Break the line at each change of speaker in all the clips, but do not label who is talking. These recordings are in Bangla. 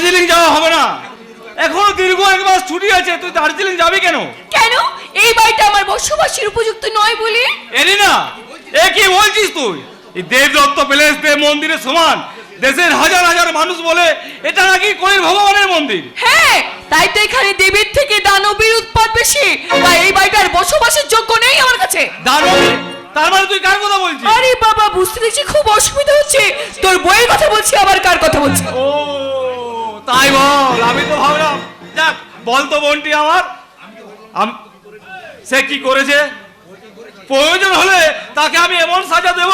দার্জিলিং যাওয়া হবে না, এখনো দীর্ঘ 1 মাস ছুটি আছে, তুই দার্জিলিং যাবি কেন?
কেন? এই বাড়িটা আমার বসবাসের উপযুক্ত নয় বলে?
এরিনা, এ কি বলছিস তুই? এই দেবদত্ত প্যালেস দেব মন্দিরের সমান, দেশের হাজার হাজার মানুষ বলে এটা নাকি কলির ভগবানের মন্দির।
হ্যাঁ, তাই তো এখানে দেবীর থেকে দানবীর উৎপাত বেশি, তাই এই বাড়িটার বসবাসের যোগ্য নেই আমার কাছে।
দানবী? তার মানে তুই কার কথা বলছিস?
আরে বাবা, বুঝতে দেখছি খুব অসুবিধা হচ্ছে। তোর বইয়ের কথা বলছি, আবার কার কথা বলছি?
ও তাই বল, আমি তো ভাবলাম। যাক, বল তো বোনটি আমার, সে কি করেছে? প্রয়োজন হলে তাকে আমি এমন সাজা দেব।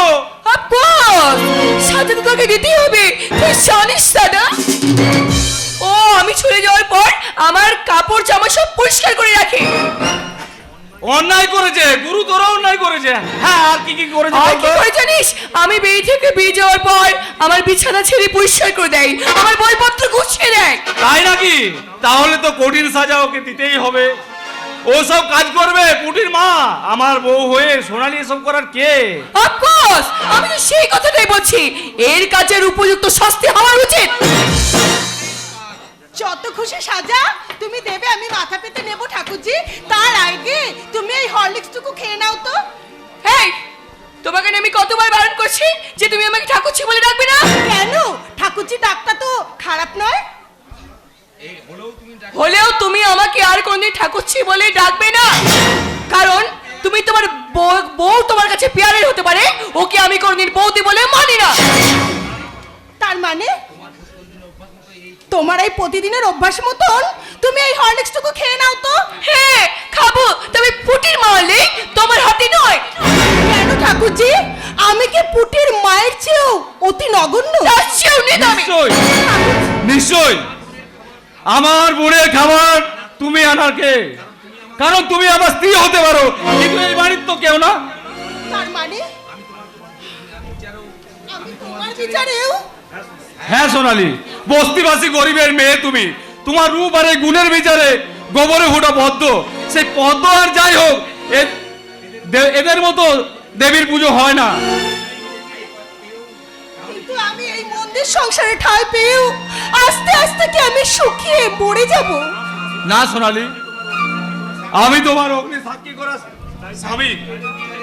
সাজা তো তোকে দিতেই হবে, তুই জানিস দাদা। ও আমি চলে যাওয়ার পর আমার কাপড় জামা সব পরিষ্কার করে রাখে।
অন্যায় করেছে, গুরুতর অন্যায় করেছে। হ্যাঁ, আর কি কি করেছে?
আর কি করে জানিস? আমি বেরিয়ে থেকে বেরিয়ে যাওয়ার পর আমার বিছানা ছেড়ে পরিষ্কার করে দেয়, আমার বইপত্র গুছিয়ে দেয়।
তাই নাকি? তাহলে তো কঠিন সাজা ওকে দিতেই হবে। ও সব কাজ করবে পুটির মা, আমার বউ হয়ে সোনালি এসব করার কে?
অফকোর্স, আমি তো সেই কথাটাই বলছি, এর কাজের উপযুক্ত শাস্তি হওয়া উচিত।
যত খুশি সাজা তুমি দেবে, আমি মাথা পেতে নেব ঠাকুরজি। তার আগে তুমি এই হরলিক্সটুকু খেয়ে নাও তো।
এই, তোমাকে আমি কতবার বারণ করছি যে তুমি আমাকে ঠাকুরজি বলে ডাকবে না?
কেন? ঠাকুরজি ডাকটা তো খারাপ নয়।
হলেও তুমি আমাকে আর কোনদিন ঠাকুরজি বলে ডাকবে না, কারণ তুমি তোমার বউ তোমার কাছে পেয়ারের হতে পারে, ওকে আমি কোনদিন বৌদি বলে মানি না।
তার মানে তোমার এই প্রতিদিনের অভ্যাস মতন তুমি এই হরলিক্সটুকু খেয়ে নাও তো।
হ্যাঁ খাবো, তবে পুটির মারলে তোমার হাতে নয়।
কেন ঠাকুরজি? আমি কি পুটির মায়ের চেয়েও অতি নগণ্য?
নিশ্চয় নিশ্চয়, আমার বোনের খাবার তুমি আনার কে? কারণ তুমি আমার স্ত্রী হতে পারো, কিন্তু এই বাড়ির তো কেউ না।
তার মানে আমি তোমার বিচারেও?
হ্যাঁ সোনালি, বস্তিবাসী গরিবের মেয়ে তুমি, তোমার রূপ আর এই গুণের বিচারে গোবরে ফোটা পদ্ম। সেই পদ্ম আর যাই হোক, এদের মতো দেবীর পুজো হয় না।
কিন্তু আমি এই মন্দির সংসারে ঠাঁই পেয়েও আস্তে আস্তে কি আমি শুকিয়ে মরে যাব?
না সোনালি, আমি তোমার অগ্নি সাক্ষী করা স্বামী,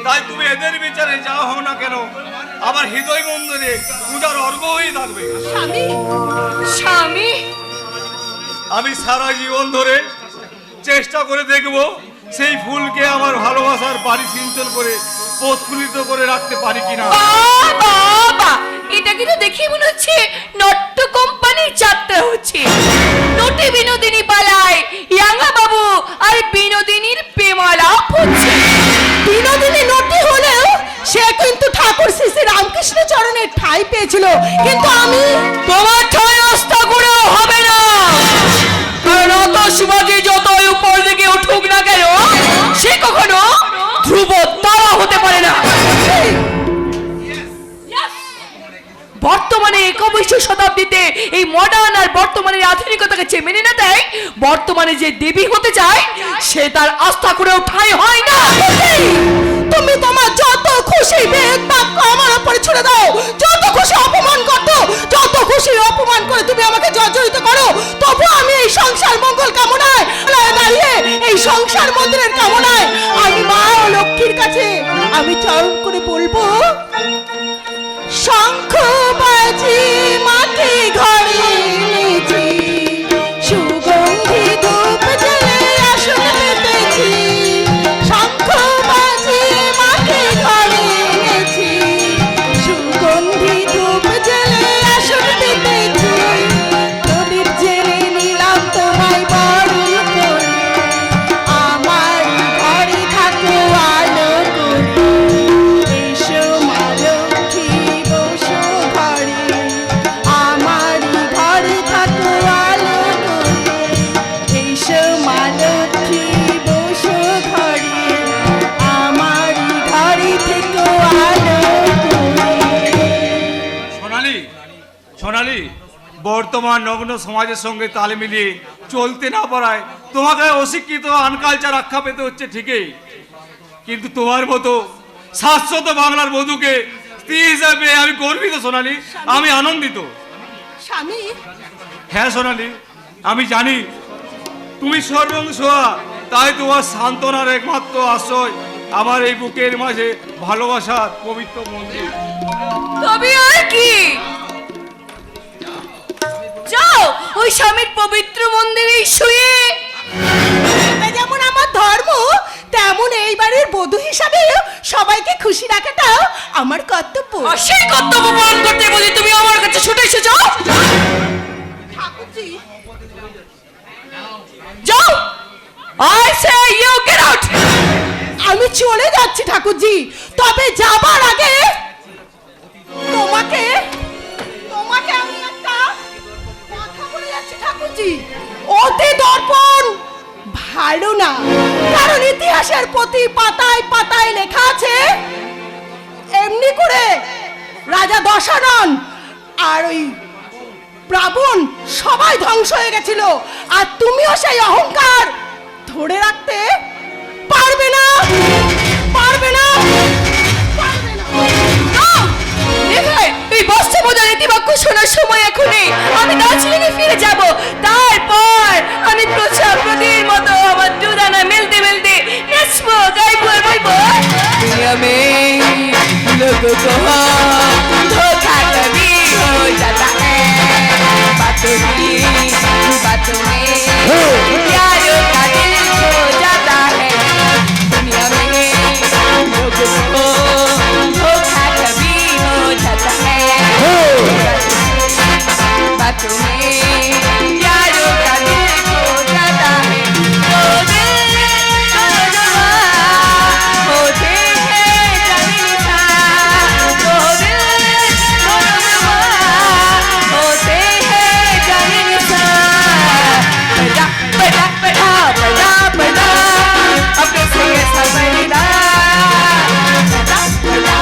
তাই তুমি এদের বিচারে যাও হও না কেন, আমার হৃদয় মন্দিরে পূজার অর্ঘ হয়ে থাকবে।
স্বামী?
স্বামী?
আমি সারা জীবন ধরে চেষ্টা করে দেখব সেই ফুলকে আমার ভালোবাসার বাড়ি সিঞ্চন করে প্রস্ফুলিত করে রাখতে পারি কিনা।
বাবা, এটা কিন্তু দেখে মনে হচ্ছে নট্য কোম্পানির যাত্রা হচ্ছে। নটে বিনোদিনী পালায়, ইয়াঙ্গা বাবু আর বিনোদিনীর প্রেমালাপ হচ্ছে।
বিনোদিনী নটি হলেও সে কিন্তু ঠাকুর শ্রী শ্রী রামকৃষ্ণ চরণের ঠাঁই পেয়েছিল, কিন্তু আমি
তোমার ঠাঁই আস্থা করেও হবে না, কারণ আতশবাজি যতই উপর দিকে উঠুক না কেন, সে কখনো ধ্রুব তারা হতে পারে না। বর্তমানে 21 শতাব্দীতে এই মডার্ন আর বর্তমানের আধুনিকতাকে যে মেনে না দেয়, বর্তমানে যে দেবী হতে চায় সে তার আস্থা করেও ঠাঁই হয় না।
তুমি তোমার যত খুশি বেদ বাক্য আমার উপরে ছুড়ে দাও, যত খুশি অপমান করতো, যত খুশি অপমান করে তুমি আমাকে জর্জরিত করো, তবু আমি এই সংসার মঙ্গল কামনায় দাঁড়িয়ে এই সংসার মন্দিরের কামনায় আমি মা ও লক্ষ্মীর কাছে আমি চরণ করে বলবো, শঙ্খ বাজি মাকে ঘরে এনেছি, সুগন্ধি ধূপ জ্বেলে আসন পেতেছি, শঙ্খ বাজি মাকে ঘরে এনেছি, সুগন্ধি ধূপ জ্বেলে আসন পেতেছি, প্রদীপ জ্বেলে নিলাম তোমায় বরণ করে, আমার ঘরে থাকো আলো করে, এসো মা লক্ষ্মী বসো ঘরে, আমার ঘরে থাকো আলো করে, এসো মা লক্ষ্মী বসো ঘরে, আমার ঘরে থেকো আলো করে।
সোনালি, সোনালি, বর্তমান নগ্ন সমাজের সঙ্গে তাল মিলিয়ে চলতে না পারায় তোমাকে অশিক্ষিত আনকালচার আখ্যা পেতে হচ্ছে ঠিকই, কিন্তু তোমার মতো শাশ্বত বাংলার বধূকে স্ত্রী হিসাবে আমি গর্বিত সোনালি, আমি আনন্দিত।
স্বামী,
হ্যাঁ সোনালি, আমি জানি তুমি সর্বংসোয়া, তাই তোমার সান্ত্বনার একমাত্র আশ্রয় আমার এই বুকের মাঝে ভালোবাসার পবিত্র মন্দির।
তবে আর কি, যাও ওই স্বামীর পবিত্র মন্দিরে শুয়ে।
এটা যেমন আমার ধর্ম, তেমন এই বাড়ির বধূ হিসাবে সবাইকে খুশি রাখাটাও আমার কর্তব্য।
আর সেই কর্তব্য পালন করতে বলি তুমি আমার কাছে ছুটে এসেছো।
ঠাকুরজি,
যাও, I say you get out.
আমি চলে যাচ্ছি ঠাকুরজি, তবে যাবার আগে তোমাকে তোমাকে আমি একটা কথা বলে যাচ্ছি ঠাকুরজি। অতি দর্পণ ভালো না, কারণ ইতিহাসের প্রতি পাতায় পাতায় লেখা আছে এমনি করে রাজা দশানন আর ওই প্রাবণ সবাই ধ্বংস হয়ে গেছিল, আর তুমিও সেই অহংকার ধরে রাখতে পারবে না, পারবে না, পারবে না।
এই বস্ত্র বোঝা নীতিবাক্য শোনার সময় এখনই আমি দার্জিলিংয়ে ফিরে যাব। তারপর আমি প্রজাপতির মতো আমার দুদানা মেলতে মেলতে নাচবো, গাইবো আর বলবো, दुनिया में लोगों को धोखा कभी हो जाता है, बातों में प्यारों का दिल खो जाता है। दुनिया में लोगों को धोखा कभी हो जाता है, बातों में प्यारों का दिल खो जाता है। तो दिल को जवा होते हैं जमीना, तो दिल को जवा होते हैं जमीना। बड़ा बड़ा बड़ा बड़ा बड़ा अपने से ये समझना, बड़ा बड़ा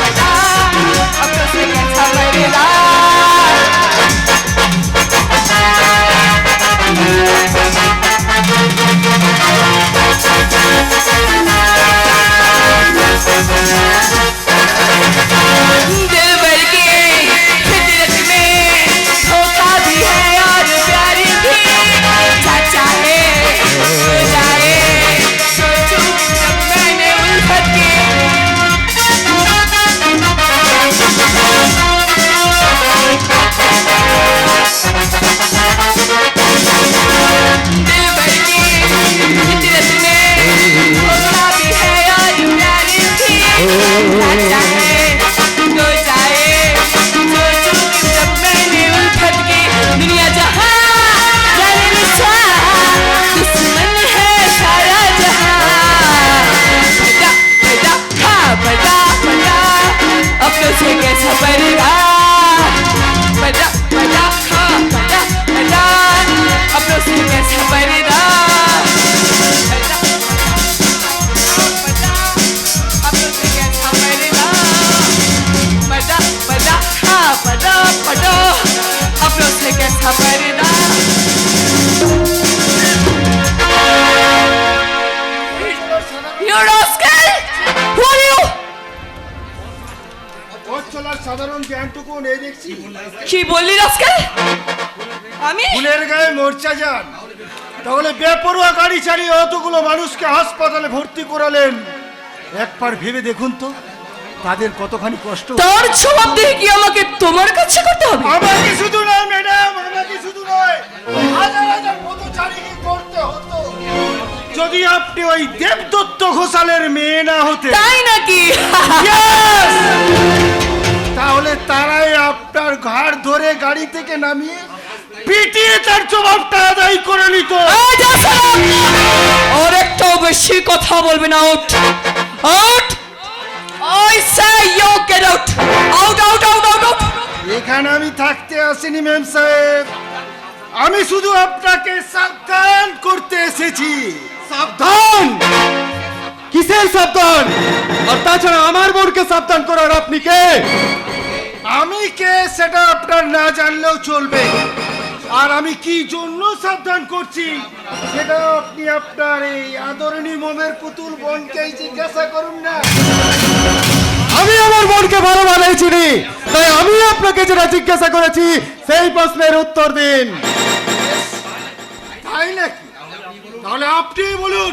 बड़ा अपने से ये समझना। दिल भर के फितरत में धोखा भी है और प्यार भी, चाचा है हो जाए सोचूं जब मैंने उल्फत के। दिल भर के फितरत में धोखा भी है और प्यार भी, चाचा है हो जाए सोचूं जब मैंने उल्फत के। दुनिया जहां जाने निशा, दुश्मन है सारा जहां। बड़ा बड़ा हाँ बड़ा बड़ा अपनों से कैसा परेगा, बड़ा बड़ा हाँ बड़ा बड़ा अपनों से कैसा परेगा, बड़ा बड़ा अपनों से कैसा परेगा, बड़ा बड़ा हाँ बड़ा बड़ा अपनों से कैसा परेगा। You rascal! Who are you?
পথ চলার সাধারণ জ্ঞানটুকু নেই দেখছি।
কি বললি রাস্কেল? আমি
ফুলের গায়ে মোর্চা যান, তাহলে বেপরোয়া গাড়ি চালিয়ে অতগুলো মানুষকে হাসপাতালে ভর্তি করালেন। একবার ভেবে দেখুন তো তাদের কতখানি কষ্ট।
তার জবাব দিয়ে কি আমাকে তোমার কাছে করতে হবে?
আমাকে শুধু নয় ম্যাডাম, আমাকে শুধু নয়, হাজার হাজার পথচারীকে করতে হতো যদি আপনি ওই দেবদত্ত ঘোষালের মেয়ে না হতে।
তাই নাকি?
Yes! তাহলে তারাই আপনার ঘাড় ধরে গাড়ি থেকে নামিয়ে পিটিয়ে তার জবাবটা আদায় করে নিত।
এই যা সালাম! আর একটাও বেশি কথা বলবে না। Out out I say you get out! Out out out out out!
এখানে আমি থাকতে আসিনি ম্যাম সাহেব, আমি শুধু আপনাকে সাবধান করতে এসেছি।
সাবধান? কিসের সাবধান? আর তাছাড়া আমার বোনকে সাবধান করার আপনি কে?
আমি কে সেটা আপনার না জানলেও চলবে, আর আমি কি জন্য সাবধান করছি সেটা আপনি আপনার এই আদরণী মোমের পুতুল বোনকেই জিজ্ঞাসা করুন না।
আমি আমার বোনকে ভালো ভালোই চিনি, তাই আমি আপনাকে যেটা জিজ্ঞাসা করেছি সেই প্রশ্নের উত্তর দিন।
তাই নাকি? তাহলে আপনি বলুন,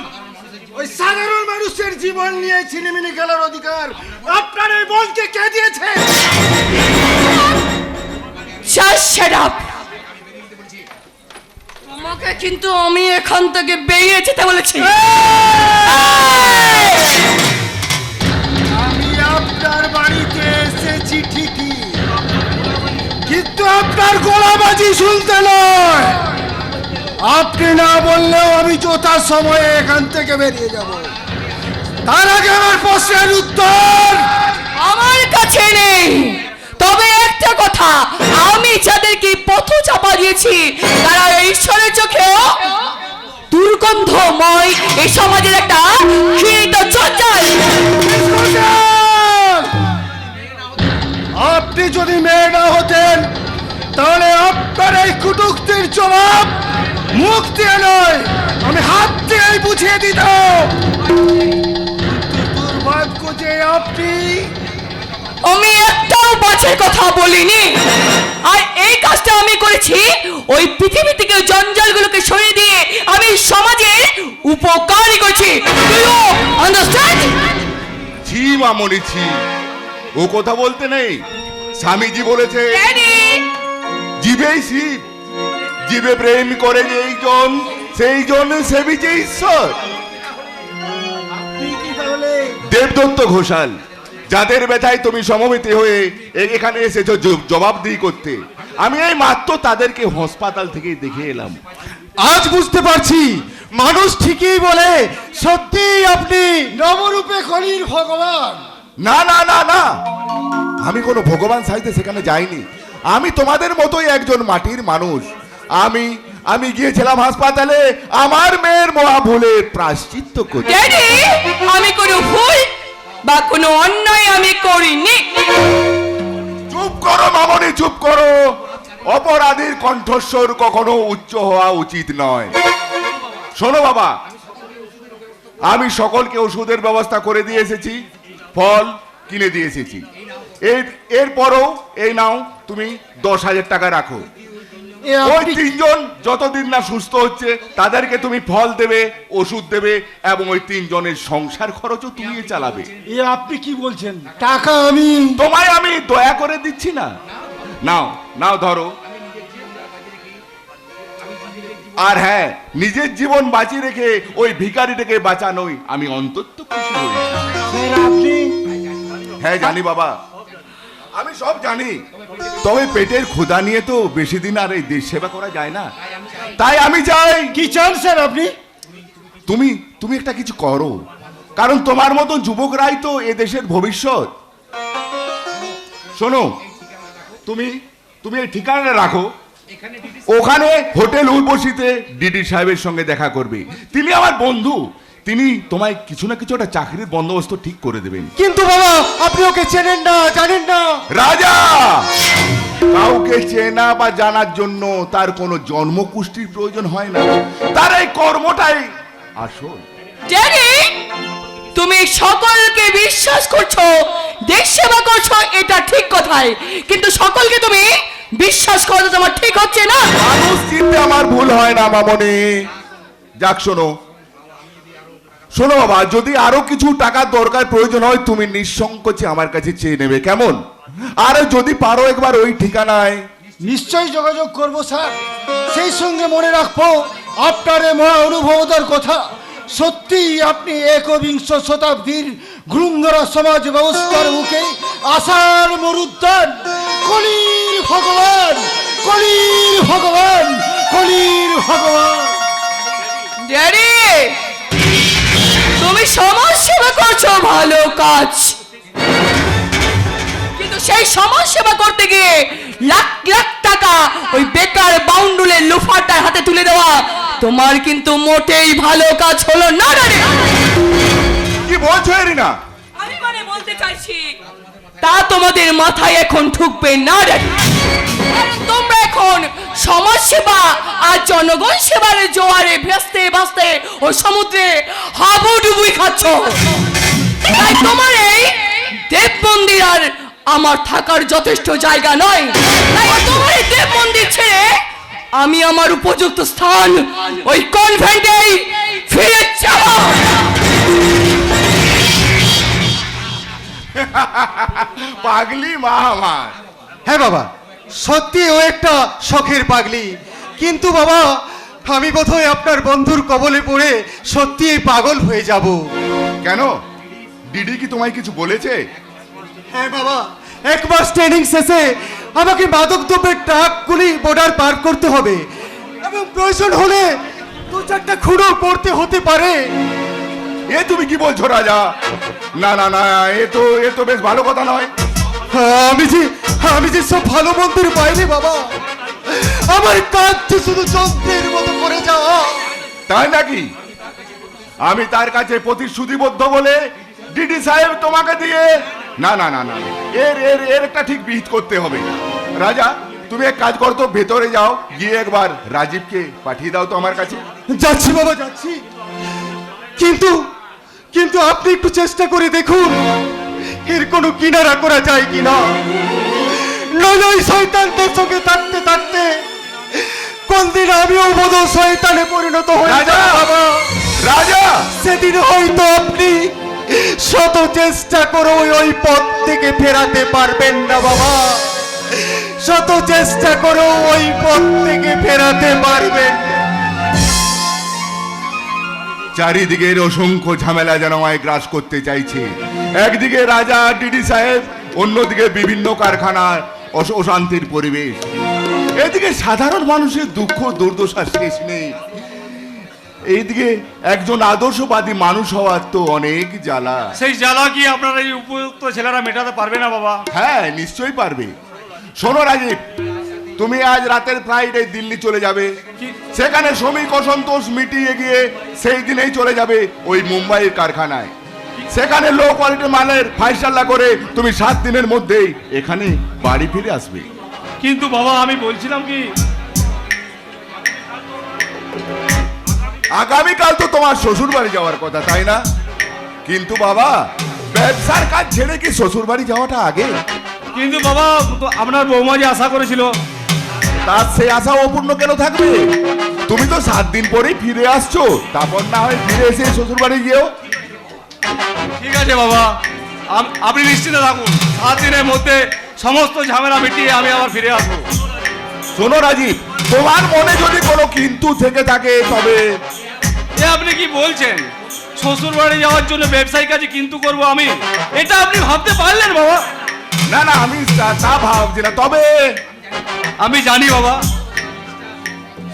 ওই সাধারণ মানুষের জীবন নিয়ে ছিনিমিনি খেলার অধিকার আপনার এই বোনকে কে দিয়েছে?
Just shut up! তোমাকে কিন্তু আমি এখান থেকে বেরিয়ে যেতে বলেছি।
আমি আপনার বাড়িতে এসেছি ঠিকই, কিন্তু আপনার গোলাবাজি শুনতে নয়। আপনি না বললেও আমি যথার সময়ে এখান থেকে বেরিয়ে যাব। তার আগে আমার প্রশ্নের উত্তর
আমার কাছে নেই, তবে একটা কথা, আমি যাদেরকে পথ চাপা দিয়েছি তারা ঈশ্বরের চোখেও দুর্গন্ধময় এই সমাজের একটা ঘৃণিত জঞ্জাল।
আপনি যদি মেয়ে না হতেন তাহলে আপনার এই কুটুক্তির জবাব মুখ দিয়ে নয়, আমি হাত দিয়েই বুঝিয়ে দিতাম। দুর্ভাগ্য যে আপনি
আমি একটাও বাজে কথা বলিনি, আর এই কাজটা আমি করেছি ওই পৃথিবী থেকে জঞ্জালগুলোকে সরিয়ে দিয়ে আমি সমাজের উপকারই করছি। Do you understand?
ছি মামনি ছি, ও কথা বলতে নেই। স্বামীজি বলেছে
Daddy!
জীবেই শিব, জীবে প্রেম করে যেইজন সেই জন সেবিছে ঈশ্বর।
আপনি কি তাহলে
দেবদত্ত ঘোষাল, যাদের ব্যথায় তুমি সমবেতে হয়ে এখানে এসেছো জবাবদিহি করতে, আমি এই মাত্র তাদেরকে হাসপাতাল থেকে দেখে এলাম।
আজ বুঝতে পারছি মানুষ ঠিকই বলে, সত্যি আপনি
নবরূপে খনির ভগবান।
না না না না, আমি কোনো ভগবান সাইতে সেখানে যাইনি। আমি তোমাদের মতোই একজন মাটির মানুষ। আমি গিয়েছিলাম হাসপাতালে আমার মেয়ের মহা ভুলের প্রায়শ্চিত্ত করতে।
Daddy! আমি কোনো ভুল বা কোনো অন্যায় আমি করিনি।
চুপ করো মামনি, চুপ করো। অপরাধীর কণ্ঠস্বর কখনো উচ্চ হওয়া উচিত নয়। শোনো বাবা, আমি সকলকে ওষুধের ব্যবস্থা করে দিয়ে এসেছি, ফল কিনে দিয়ে এসেছি। এরপরও এই নাও, তুমি 10,000 টাকা রাখো।
এ
ওই
আপনি
3 জন যতদিন না সুস্থ হচ্ছে তাদেরকে তুমি ফল দেবে, ওষুধ দেবে, এবং ওই 3 জনের সংসার খরচও তুমি চালাবে।
এ আপনি কি বলছেন? টাকা আমি
তোমায় আমি দয়া করে দিচ্ছি না। নাও নাও, ধরো। আর হ্যাঁ, নিজের জীবন বাঁচিয়ে রেখে ওই ভিখারিটাকে বাঁচানোই আমি অন্তত খুশি হই।
স্যার আপনি
হ্যাঁ জানি বাবা, আমি সব জানি। তবে পেটের ক্ষুধা নিয়ে তো বেশি দিন আর এই দেশ সেবা করা যায় না। তাই আমি চাই
কি চান স্যার আপনি?
তুমি একটা কিছু করো, কারণ তোমার মতো যুবকরাই তো এ দেশের ভবিষ্যৎ। শোনো, তুমি এই ঠিকানা রাখো, ওখানে হোটেল উর্বশীতে ডিডি সাহেবের সঙ্গে দেখা করবে। তিনি আমার বন্ধু, তিনি তোমায় কিছু না কিছু একটা চাকরির বন্দোবস্ত ঠিক করে দেবেন।
কিন্তু বাবা আপনি ওকে চেনেন না, জানেন না।
রাজা কাউকে চেনা বা জানার জন্য তার কোনো জন্মকুষ্ঠির প্রয়োজন হয় না, তার এই কর্মটাই আসল।
ড্যাডি, তুমি সকলকে বিশ্বাস করছো, দেশ সেবা করছো, এটা ঠিক কথাই, কিন্তু সকলকে তুমি বিশ্বাস করো তোমার ঠিক হচ্ছে না।
মানুষ চিনতে আমার ভুল হয় না মামনি। যাক, শোনো বাবা, যদি আরো কিছু টাকার দরকার প্রয়োজন হয় তুমি নিঃসংকোচে আমার কাছে চেয়ে নেবে, কেমন? আর যদি পারো একবার ওই ঠিকানায়
নিশ্চয়ই যোগাযোগ করব স্যার। সেই সঙ্গে মনে রাখবো আপনার এই মহা অনুভবতার কথা। সত্যি আপনি একবিংশ শতাব্দীর ঘুরুন্ধরা সমাজ ব্যবস্থার মুখে আশার মরুদ্যান, কলির ভগবান, কলির ভগবান, কলির ভগবান।
ড্যাডি, তুমি সমাজ সেবা করছো, ভালো কাজ, কিন্তু সেই সমাজ সেবা করতে গিয়ে লাখ লাখ টাকা ওই বেকার বাউন্ডুলের লুফাটার হাতে তুলে দেওয়া তোমার কিন্তু মোটেই ভালো কাজ হলো না। ড্যাডি,
কি বলছো এরিনা?
আমি বলতে চাইছি তা তোমাদের মাথায় এখন ঢুকবে না। ড্যাডি, কারণ তোমরা এখন সমাজ সেবা আর জনগণ সেবার জোয়ারে ভেস্তে ভাসতে ও সমুদ্রে হাবুডুবুই খাচ্ছ। তাই তোমার এই দেব মন্দির আর আমার থাকার যথেষ্ট জায়গা নয়, তাই তোমার এই দেব মন্দির ছেড়ে আমি আমার উপযুক্ত স্থান ওই কনভেন্টেই ফিরে যাব।
পাগলি মা আমার।
হ্যাঁ বাবা, সত্যি ও একটা শখের পাগলি, কিন্তু বাবা আমি বোধহয় আপনার বন্ধুর কবলে পড়ে সত্যি পাগল হয়ে যাব।
কেন, ডিডি কি তোমায় কিছু বলেছে?
হ্যাঁ বাবা, এক মাস ট্রেনিং শেষে আমাকে মাদক দ্রব্যের ট্রাকগুলি বর্ডার পার করতে হবে এবং প্রয়োজন হলে 2-4টা খুনও করতে হতে পারে।
এ তুমি কি বলছো রাজা? না না না, এ তো বেশ ভালো কথা নয়।
আমি যে সব ভালো মন্দের বাইরে বাবা, আমার কাজ তো শুধু যন্ত্রের মতো করে যাওয়া।
তাই নাকি? আমি তার কাছে প্রতিশ্রুতিবদ্ধ বলে ডিডি সাহেব তোমাকে দিয়ে না না না না, এর একটা ঠিক বিহিত করতে হবে। রাজা, তুমি এক কাজ করো তো, ভেতরে যাও, গিয়ে একবার রাজীবকে পাঠিয়ে দাও তো আমার কাছে।
যাচ্ছি বাবা, যাচ্ছি, কিন্তু আপনি একটু চেষ্টা করে দেখুন এর কোনো কিনারা করা যায় কিনা। নইলে ওই শয়তানদের সঙ্গে থাকতে থাকতে কোন দিন আমিও বোধ শয়তানে পরিণত হয়ে
রাজা!
যাব বাবা।
রাজা!
সেদিন হয়তো আপনি শত চেষ্টা করে ওই পথ থেকে ফেরাতে পারবেন না বাবা, শত চেষ্টা করে ওই পথ থেকে ফেরাতে পারবেন না।
চারিদিকের অসংখ্য ঝামেলা যেন আমায় গ্রাস করতে চাইছে। একদিকে রাজা ডিডি সাহেব, অন্যদিকে বিভিন্ন কারখানার অশান্তির পরিবেশ, এদিকে সাধারণ মানুষের দুঃখ দুর্দশার শেষ নেই। এইদিকে একজন আদর্শবাদী মানুষ হওয়ার তো অনেক জ্বালা।
সেই জ্বালা কি আপনার এই উপযুক্ত ছেলেরা মেটাতে পারবে না বাবা?
হ্যাঁ, নিশ্চয়ই পারবে। শোনো রাজীব, তুমি আজ রাতের ফ্লাইটে দিল্লি চলে যাবে, সেখানে শ্রমিক অসন্তোষ মিটিয়ে গিয়ে সেই দিনেই চলে যাবে ওই মুম্বাইয়ের কারখানায়। সেখানে লো কোয়ালিটির মালের ফাইসাল্লা করে তুমি 7 দিনের মধ্যেই এখানে বাড়ি ফিরে আসবে।
কিন্তু বাবা আমি বলছিলাম কি,
আগামীকাল তো তোমার শ্বশুর বাড়ি যাওয়ার কথা, তাই না? কিন্তু বাবা, ব্যবসার কাজ ছেড়ে কি শ্বশুর বাড়ি যাওয়াটা আগে?
কিন্তু বাবা তো আপনার বৌমা যে আশা করেছিল,
তার সেই আশা অপূর্ণ কেন থাকবে? তুমি তো 7 দিন পরেই ফিরে আসছো, তারপর না হয় ফিরে এসে শ্বশুর বাড়ি গিয়েও।
ঠিক আছে বাবা, আপনি নিশ্চিন্ত থাকুন, 7 দিনের মধ্যে সমস্ত ঝামেলা মিটিয়ে আমি আবার ফিরে আসবো।
শোনো রাজীব, তোমার মনে যদি কোনো কিন্তু থেকে থাকে তবে
এ আপনি কি বলছেন? শ্বশুর বাড়ি যাওয়ার জন্য ব্যবসায়ী কাজে কিন্তু করব আমি, এটা আপনি ভাবতে পারলেন বাবা?
না না, আমি তা ভাবছি না, তবে
আমি জানি বাবা,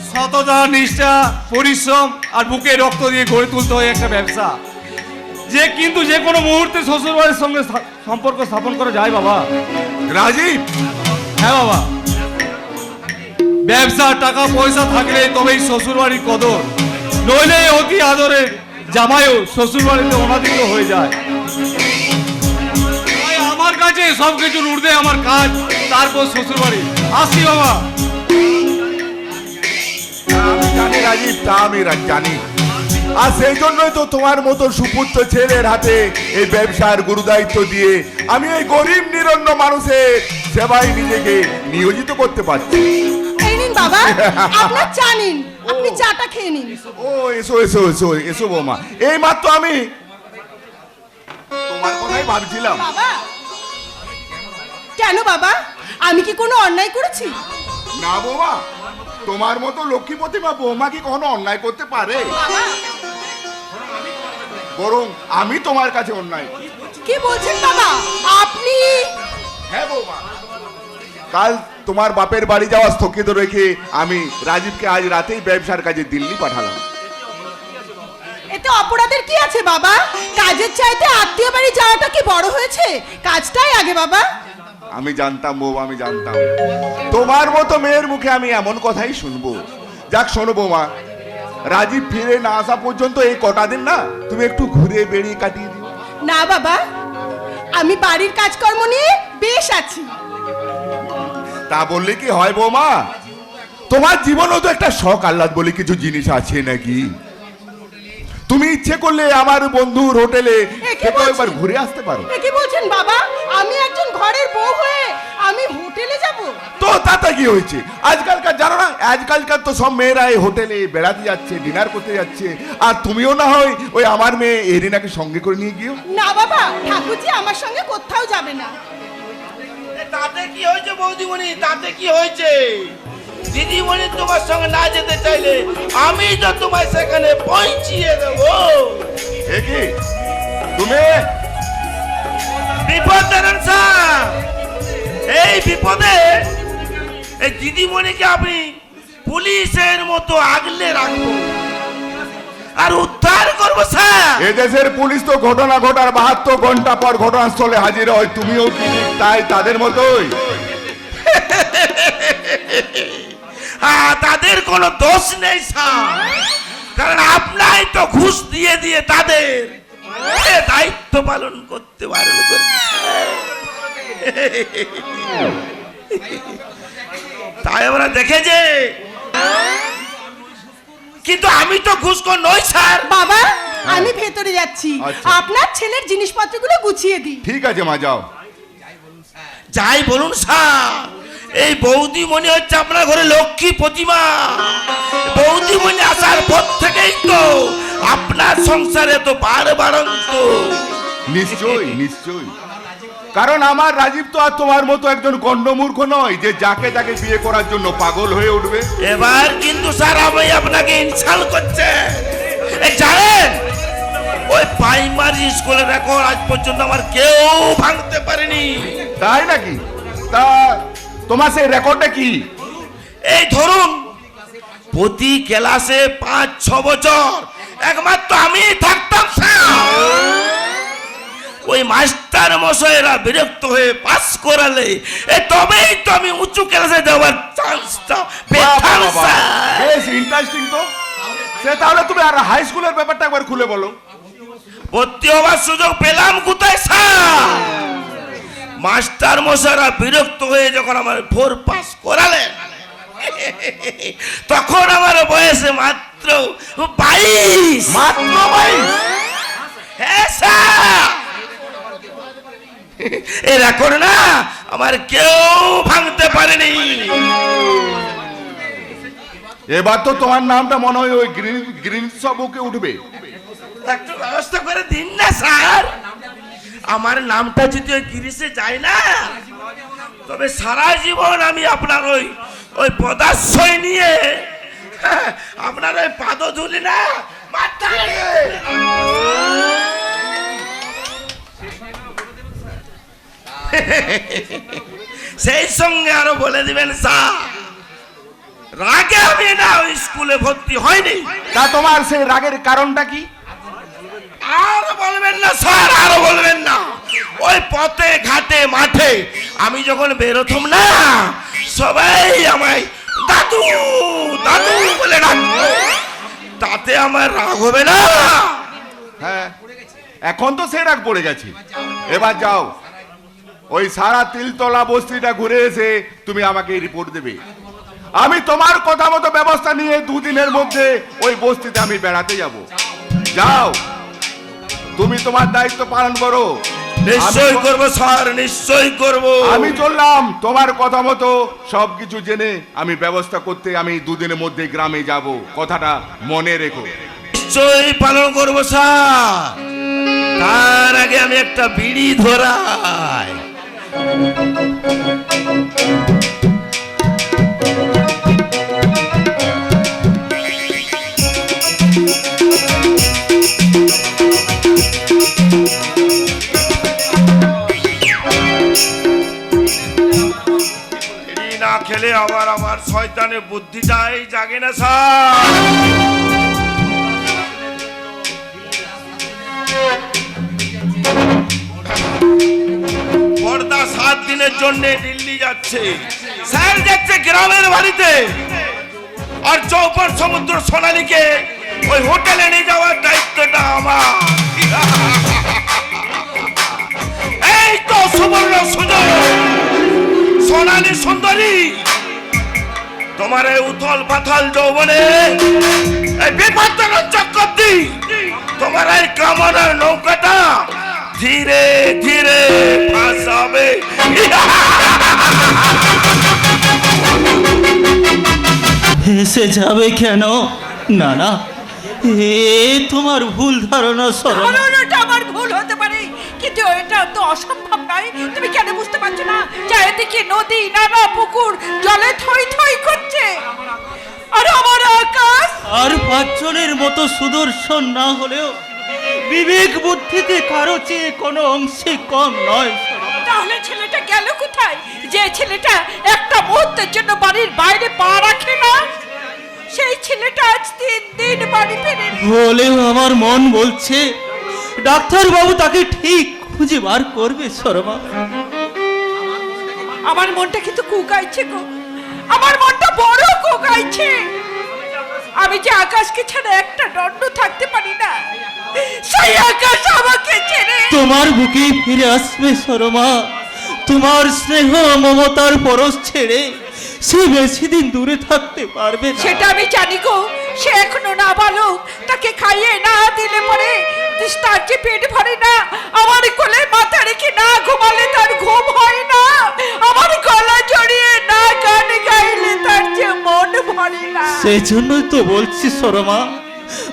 সততা, নিষ্ঠা, পরিশ্রম আর বুকে রক্ত দিয়ে গড়ে তুলতে হয় একটা ব্যবসা, যে কিন্তু যে কোনো মুহূর্তে শ্বশুর বাড়ির সঙ্গে সম্পর্ক স্থাপন করা যায় বাবা।
রাজীব,
হ্যাঁ বাবা, ব্যবসা টাকা পয়সা থাকলে তবেই শ্বশুর বাড়ির কদর, নইলে অতি আদরের জামাইও শ্বশুর বাড়িতে অনাদিত হয়ে যায়। তাই আমার কাছে সবকিছুর ঊর্ধ্বে আমার কাজ, তারপর শ্বশুর বাড়ি। আসি বাবা।
আমি জানি রাজীব, তা আমি জানি, আর সেই জন্যই তো তোমার মতো সুপুত্র ছেলের হাতে এই ব্যবসার গুরুদায়িত্ব দিয়ে আমি এই গরিব নিরন্ন মানুষের সেবায় নিজেকে নিয়োজিত করতে পারছি।
এই নিন বাবা, আপনার চা নিন, আপনি চাটা খেয়ে নিন।
ও এসো এসো এসো এসো বৌমা, এই মাত্র আমি তোমার কথাই ভাবছিলাম।
বাবা, কেন বাবা, আমি কি কোনো অন্যায় করেছি?
না বৌমা, তোমার মতো লক্ষ্মীপতি মা বৌমা কি কখনো অন্যায় করতে পারে?
বাবা,
বরং আমি তোমার কাছে অন্যায়।
কি বলছেন বাবা আপনি?
হ্যাঁ বৌমা, কাল তোমার বাপের বাড়ি যাওয়া স্থগিত রেখে আমি রাজীবকে আজ রাতেই ব্যবসার কাজে দিল্লি পাঠালাম।
এতে অপরাধের কি আছে বাবা? কাজের চাইতে আত্মীয় বাড়ি যাওয়াটা কি বড় হয়েছে? কাজটাই আগে বাবা।
আমি জানতাম বৌমা, আমি জানতাম তোমার মতো মেয়ের মুখে আমি এমন কথাই শুনবো। যাক শোনো বৌমা, রাজীব ফিরে না আসা পর্যন্ত এই কটা দিন না তুমি একটু ঘুরে বেড়িয়ে কাটিয়ে দিও।
না বাবা, আমি বাড়ির কাজকর্ম নিয়ে বেশ আছি।
তা বললে কি হয় বৌমা? তোমার জীবনেও তো একটা শখ আহ্লাদ বলে কিছু জিনিস আছে নাকি? তুমি ইচ্ছে করলে আমার বন্ধুর হোটেলে
এ কি
থেকে
বলছেন?
একবার ঘুরে আসতে পারো।
এ কি বলছেন বাবা? আমি একজন ঘরের বউ হয়ে আমি হোটেলে যাব?
তো তাতে কি হয়েছে? আজকালকার জানো না, আজকালকার তো সব মেয়েরা এই হোটেলে বেড়াতে যাচ্ছে, ডিনার করতে যাচ্ছে। আর তুমিও না হয় ওই আমার মেয়ে এরিনাকে সঙ্গে করে নিয়ে গিয়েও।
না বাবা, ঠাকুরজি আমার সঙ্গে কোথাও যাবে না।
তাতে কি হয়েছে বৌদিমণি, তাতে কি হয়েছে? দিদিমণি তোমার সঙ্গে না যেতে চাইলে আমি তো তোমায় সেখানে পৌঁছিয়ে দেবো।
এ কি তুমি?
বিপদ দাঁড়ান স্যার, এই বিপদে এই দিদিমণিকে আমি পুলিশের মতো আগলে রাখবো আর উদ্ধার করবো স্যার।
এদেশের পুলিশ তো ঘটনা ঘটার 72 ঘন্টা পর ঘটনাস্থলে হাজির হয়। তুমিও কি ঠিক তাই তাদের মতোই?
তাদের কোনো দোষ নেই স্যার, কারণ আপনাই তো ঘুষ দিয়ে দিয়ে তাদের দায়িত্ব পালন করতে বারণ করছে। তাই আমরা দেখেছে, কিন্তু আমি তো ঘুষখোর নই স্যার।
বাবা, আমি ভেতরে যাচ্ছি,
আচ্ছা।
আপনার ছেলের জিনিসপত্রগুলো গুছিয়ে দিই।
ঠিক আছে মা, যাও।
যাই বলুন স্যার, এই বৌদিমণি হচ্ছে আপনার ঘরে লক্ষ্মী প্রতিমা। বৌদিমণি আসার পর থেকেই তো আপনার সংসারে তো বাড়ন্ত।
নিশ্চয়ই নিশ্চয়ই, কারণ আমার রাজীব তো আর তোমার মতো একজন গণ্ডমূর্খ নয় যে যাকে তাকে বিয়ে করার জন্য পাগল হয়ে উঠবে।
এবার কিন্তু স্যার আমি আপনাকে ইনসাল্ট করছে। এই জানেন, ওই প্রাইমারি স্কুলের রেকর্ড আজ পর্যন্ত আমার কেউ ভাঙতে পারেনি।
তাই নাকি? তা তোমার সেই রেকর্ডটা কি?
এই ধরুন, প্রতি ক্লাসে 5-6 বছর একমাত্র আমি থাকতাম স্যার। ওই মাস্টার মশাইরা বিরক্ত হয়ে পাস করালে তবেই তো আমি উঁচু ক্লাসে যাওয়ার চান্সটা পেতাম স্যার।
বেশ ইন্টারেস্টিং তো। সে তাহলে তুমি আর হাই স্কুলের ব্যাপারটা একবার খুলে বলো।
ভর্তি হওয়ার সুযোগ পেলাম কোথায় স্যার? মাস্টার মশাইরা বিরক্ত হয়ে যখন আমার 4 পাস করালেন, তখন আমার বয়সে মাত্র 22।
মাত্র 22?
হ্যাঁ স্যার, এই রেকর্ড না আমার কেউ ভাঙতে পারেনি।
এবার তো তোমার নামটা মনে হয় ওই গ্রিন বুকে উঠবে।
একটু ব্যবস্থা করে দিন না স্যার। আমার নামটা যদি ওই গিরিশে যায় না, তবে সারা জীবন আমি আপনার ওই পদাশ্রয় নিয়ে আপনার ওই পাদধূলি না মাথায় সেই সঙ্গে আরো বলে দিবেন স্যার, রাগে আমি না ওই স্কুলে ভর্তি হয়নি।
তা তোমার সেই রাগের কারণটা কি?
আর বলবেন না স্যার, আর বলবেন না। ওই পথে ঘাটে মাঠে আমি যখন বেরোতাম না, সবাই আমায় দাদু দাদু বলে ডাকতো। তাতে আমার রাগ হবে না?
হ্যাঁ, এখন তো সে রাগ পড়ে গেছে। এবার যাও, ওই সারা তিলতলা বস্তিটা ঘুরে এসে তুমি আমাকে রিপোর্ট দেবে। আমি তোমার কথা মতো ব্যবস্থা নিয়ে 2 দিনের মধ্যে ওই বস্তিতে আমি বেড়াতে যাব। যাও, তুমি তোমার দায়িত্ব পালন করো।
নিশ্চয় করবো স্যার, নিশ্চয় করবো।
আমি চললাম তোমার কথা মতো সবকিছু জেনে আমি ব্যবস্থা করতে। আমি 2 দিনের মধ্যে গ্রামে যাব, কথাটা মনে রেখো।
নিশ্চয় পালন করবো স্যার। তার আগে আমি একটা বিড়ি ধরাই। না খেলে আবার আমার শয়তানের বুদ্ধিটাই জাগে না স্যার। বর্দা 7 দিনের জন্য দিল্লি যাচ্ছে। স্যার যাচ্ছে গ্রামের বাড়িতে, আর চৌপার সমুদ্র সোনালীকে ওই হোটেলে নিয়ে যাওয়ার দায়িত্বটা আমার। এই তো সুবর্ণ সুযোগ। সোনালী সুন্দরী, তোমার এই উথল পাথল যৌবনে এই বিপজ্জনক চক্কর দি তোমার এই কামনার নৌকাটা ধীরে ধীরে ভাসাবে।
এসে যাবে কেন? না না, এ তোমার ভুল ধারণা সরলা।
ধারণাটা আমার ভুল হতে পারে, কিন্তু এটা তো অসম্ভব নয়। তুমি কেন বুঝতে পারছো না? চারিদিকে নদী, নালা, পুকুর জলে থই থই করছে, আর আমার আকাশ
আর পাঁচজনের মতো সুদর্শন না হলেও বিবেক বুদ্ধিতে কারো চেয়ে কোনো অংশে কম নয় সরলা।
তাহলে ছেলেটা গেল কোথায়? যে ছেলেটা একটা মুহূর্তের জন্য বাড়ির বাইরে পা রাখে না, সেই ছেলেটা আজ 3 দিন বাড়ি ফেরেনি।
হলেও আমার মন বলছে ডাক্তার বাবু তাকে ঠিক খুঁজে বার করবে শর্মা।
আমার মনটা কিন্তু কুকাইছে গো, আমার মনটা বড় কুকাইছে। আমি যে আকাশকে ছেড়ে একটা দণ্ড থাকতে পারি না, সেই আকাশ আমাকে ছেড়ে
তোমার বুকে ফিরে আসবে শর্মা। তোমার স্নেহ মমতার পরশ ছেড়ে সে বেশি দিন দূরে থাকতে পারবে না।
সেটা আমি জানি গো। সে এখনো না বালক, তাকে খাইয়ে না দিলে পরে তার যে পেট ভরে না। আমার কোলে মাথা রেখে না ঘুমালে তার ঘুম হয় না। আমার গলা জড়িয়ে না গান গাইলে তার যে মন ভরে না।
সেই জন্যই তো বলছি শর্মা,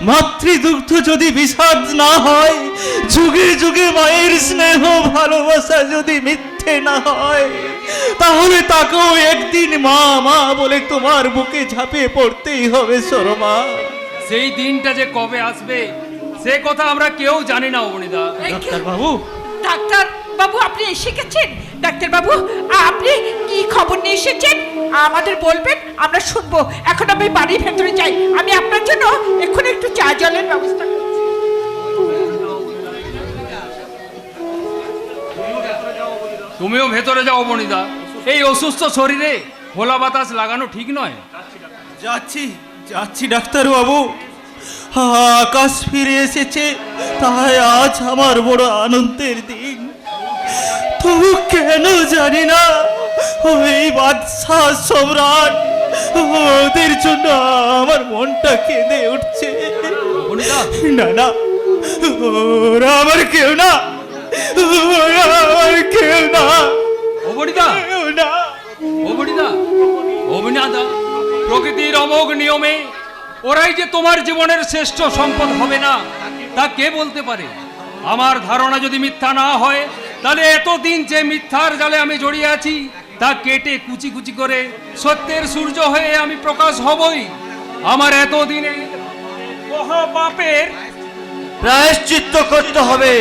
মাতৃদুগ্ধ যদি বিষাদ না হয়, যুগে যুগে মায়ের স্নেহ ভালোবাসা যদি মিথ্যে না হয়, তাহলে তাকেও একদিন মা মা বলে তোমার বুকে ঝাঁপিয়ে পড়তেই হবে শর্মা।
সেই দিনটা যে কবে আসবে সে কথা আমরা কেউ জানি না অবনীদা।
ডাক্তার বাবু,
ডাক্তার বাবু আপনি এসে গেছেন? ডাক্তার বাবু আপনি কি খবর নিয়ে এসেছেন আমাদের বলবেন, আমরা শুনবো। এখন আমি বাড়ির ভেতরে যাই, আমি আপনার জন্য এখন একটু চা জলের ব্যবস্থা করছি।
তুমিও ভেতরে যাও অবনীদা, এই অসুস্থ শরীরে খোলা বাতাস লাগানো ঠিক নয়।
যাচ্ছি যাচ্ছি ডাক্তার বাবু। আকাশ ফিরে এসেছে, তাই আজ আমার বড় আনন্দের দিন। তবু কেন জানি না ওই বাদশাহ সম্রাট, ওদের জন্য আমার মনটা কেঁদে উঠছে। না না, ওরা আমার কেউ না, ওরা আমার কেউ না।
অবনীদা,
কেউ না।
অবনীদা, অবনীদা, প্রকৃতির অমোঘ নিয়মে ওরাই যে তোমার জীবনের শ্রেষ্ঠ সম্পদ হবে না তা কে বলতে পারে? আমার ধারণা যদি মিথ্যা না হয়, তাহলে এতদিন যে মিথ্যার জালে আমি জড়িয়ে আছি তা কেটে কুচি কুচি করে সত্যের সূর্য হয়ে আমি প্রকাশ হবই। আমার এতদিনে মহা পাপের
প্রায়শ্চিত্ত করতে হবে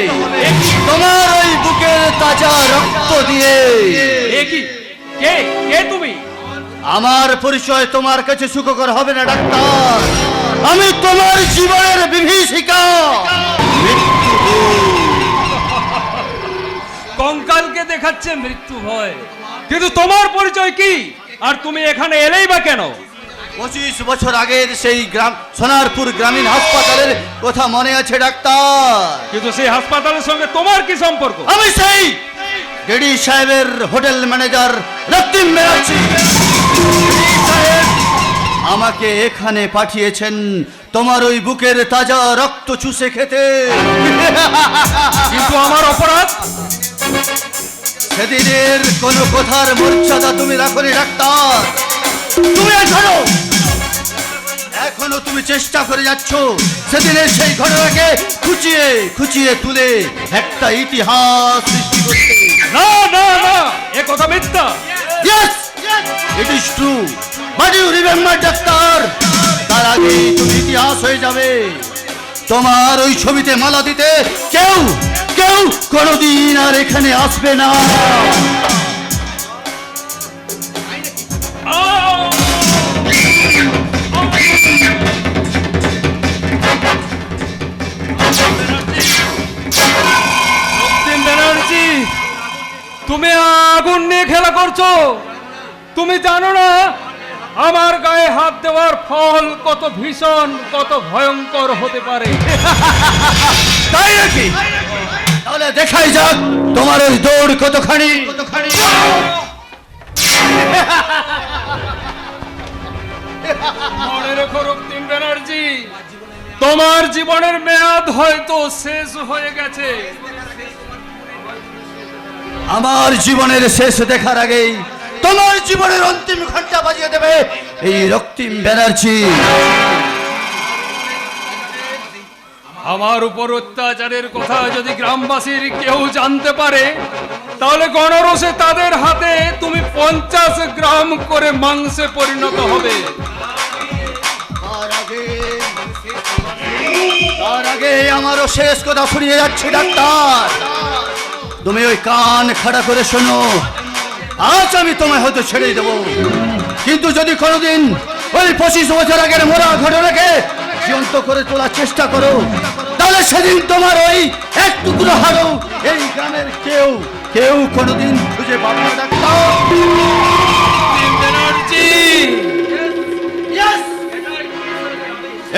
তোমার ওই বুকের তাজা রক্ত দিয়ে।
কি কে কে তুমি?
আমার পরিচয় তোমার কাছে সুখকর হবে না ডাক্তার। আমি তোমার জীবনের বিভীষিকা,
কঙ্কালকে দেখাচ্ছে মৃত্যু ভয়, কিন্তু তোমার পরিচয় কি? আর তুমি এখানে এলেই বা কেন?
25 বছর আগের সেই গ্রাম সোনারপুর গ্রামীণ হাসপাতালের কথা মনে আছে ডাক্তার?
কিন্তু সেই হাসপাতালের সঙ্গে তোমার কি সম্পর্ক?
আমি সেই ডেডি সাহেবের হোটেল ম্যানেজার রক্তিম ব্যানার্জি। সাহেব আমাকে এখানে পাঠিয়েছেন তোমার ওই বুকের তাজা রক্ত চুষে খেতে।
কিন্তু আমার অপরাধ?
সেদিনের কোন কথার মর্যাদা তুমি রাখনি ডাক্তার। তুমি এখনো তুমি চেষ্টা করে যাচ্ছ সেদিনের সেই ঘটনাকে খুঁচিয়ে খুঁচিয়ে তুলে একটা ইতিহাস সৃষ্টি করতে।
না না না, এ কথা মিথ্যা।
Yes, it is true. But you remember, doctor, তার আগে তুমি ইতিহাস হয়ে যাবে। তোমার ওই ছবিতে মালা দিতে কেউ কেউ কোনোদিন আর এখানে আসবে না।
ব্যানার্জি, তুমি আগুন নিয়ে খেলা করছো। তুমি জানো না আমার গায়ে হাত দেওয়ার ফল কত ভীষণ, কত ভয়ঙ্কর হতে পারে।
তাই নাকি? তাহলে দেখাই যাক তোমার ওই দৌড় কতখানি।
মনে রেখো রক্তিম ব্যানার্জি, তোমার জীবনের মেয়াদ হয়তো শেষ হয়ে গেছে।
আমার জীবনের শেষ দেখার আগেই তোমার জীবনের অন্তিম ঘন্টা বাজিয়ে দেবে এই রক্তিম ব্যানার্জি।
আমার উপর অত্যাচারের কথা যদি গ্রামবাসীর কেউ জানতে পারে, তাহলে গণরোষে তাদের হাতে তুমি 50 গ্রাম করে মাংসে পরিণত হবে।
তার আগে আমারও শেষ কথা ফুরিয়ে যাচ্ছে ডাক্তার। তুমি ওই কান খাড়া করে শোনো, আজ আমি তোমায় হয়তো ছেড়ে দেবো, কিন্তু যদি কোনোদিন ওই 25 বছর আগের মরা ঘটনাকে জীবন্ত করে তোলার চেষ্টা করো, তাহলে সেদিন তোমার ওই এক টুকরো হারও এই গ্রামের কেউ কেউ কোনোদিন খুঁজে পাবে না ডাক্তার।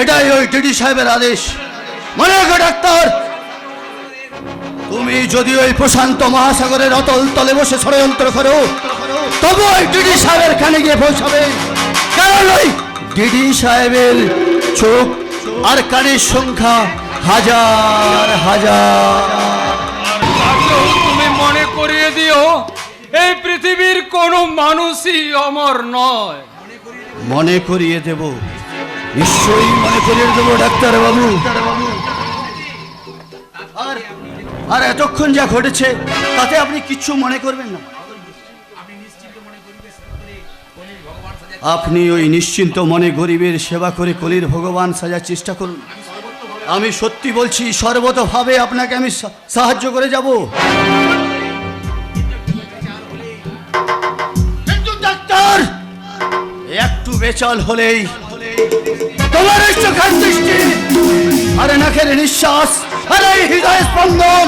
এটাই ওই ডিডি সাহেবের আদেশ, মনে রাখো ডাক্তার। তুমি যদি ওই প্রশান্ত মহাসাগরের অতল তলে বসে ষড়যন্ত্র করো, তবু ওই ডিডি সাহেবের কানে গিয়ে পৌঁছাবে, কারণ ওই ডিডি সাহেবের চোখ আর কানের সংখ্যা হাজার হাজার।
তুমি মনে করিয়ে দিও, এই পৃথিবীর কোনো মানুষই অমর নয়।
মনে করিয়ে দেব, নিশ্চয়ই মনে করিয়ে দেবো ডাক্তার বাবু। আর এতক্ষণ যা ঘটেছে তাতে আপনি কিচ্ছু মনে করবেন না। আপনি ওই নিশ্চিন্ত মনে গরিবের সেবা করে কলির ভগবান সাজার চেষ্টা করুন। আমি সত্যি বলছি, সর্বতভাবে আপনাকে আমি সাহায্য করে যাব। কিন্তু ডাক্তার, একটু বেচাল হলেই তোমার এই চোখের দৃষ্টি, আরে নাকের নিঃশ্বাস, আরে এই হৃদয় স্পন্দন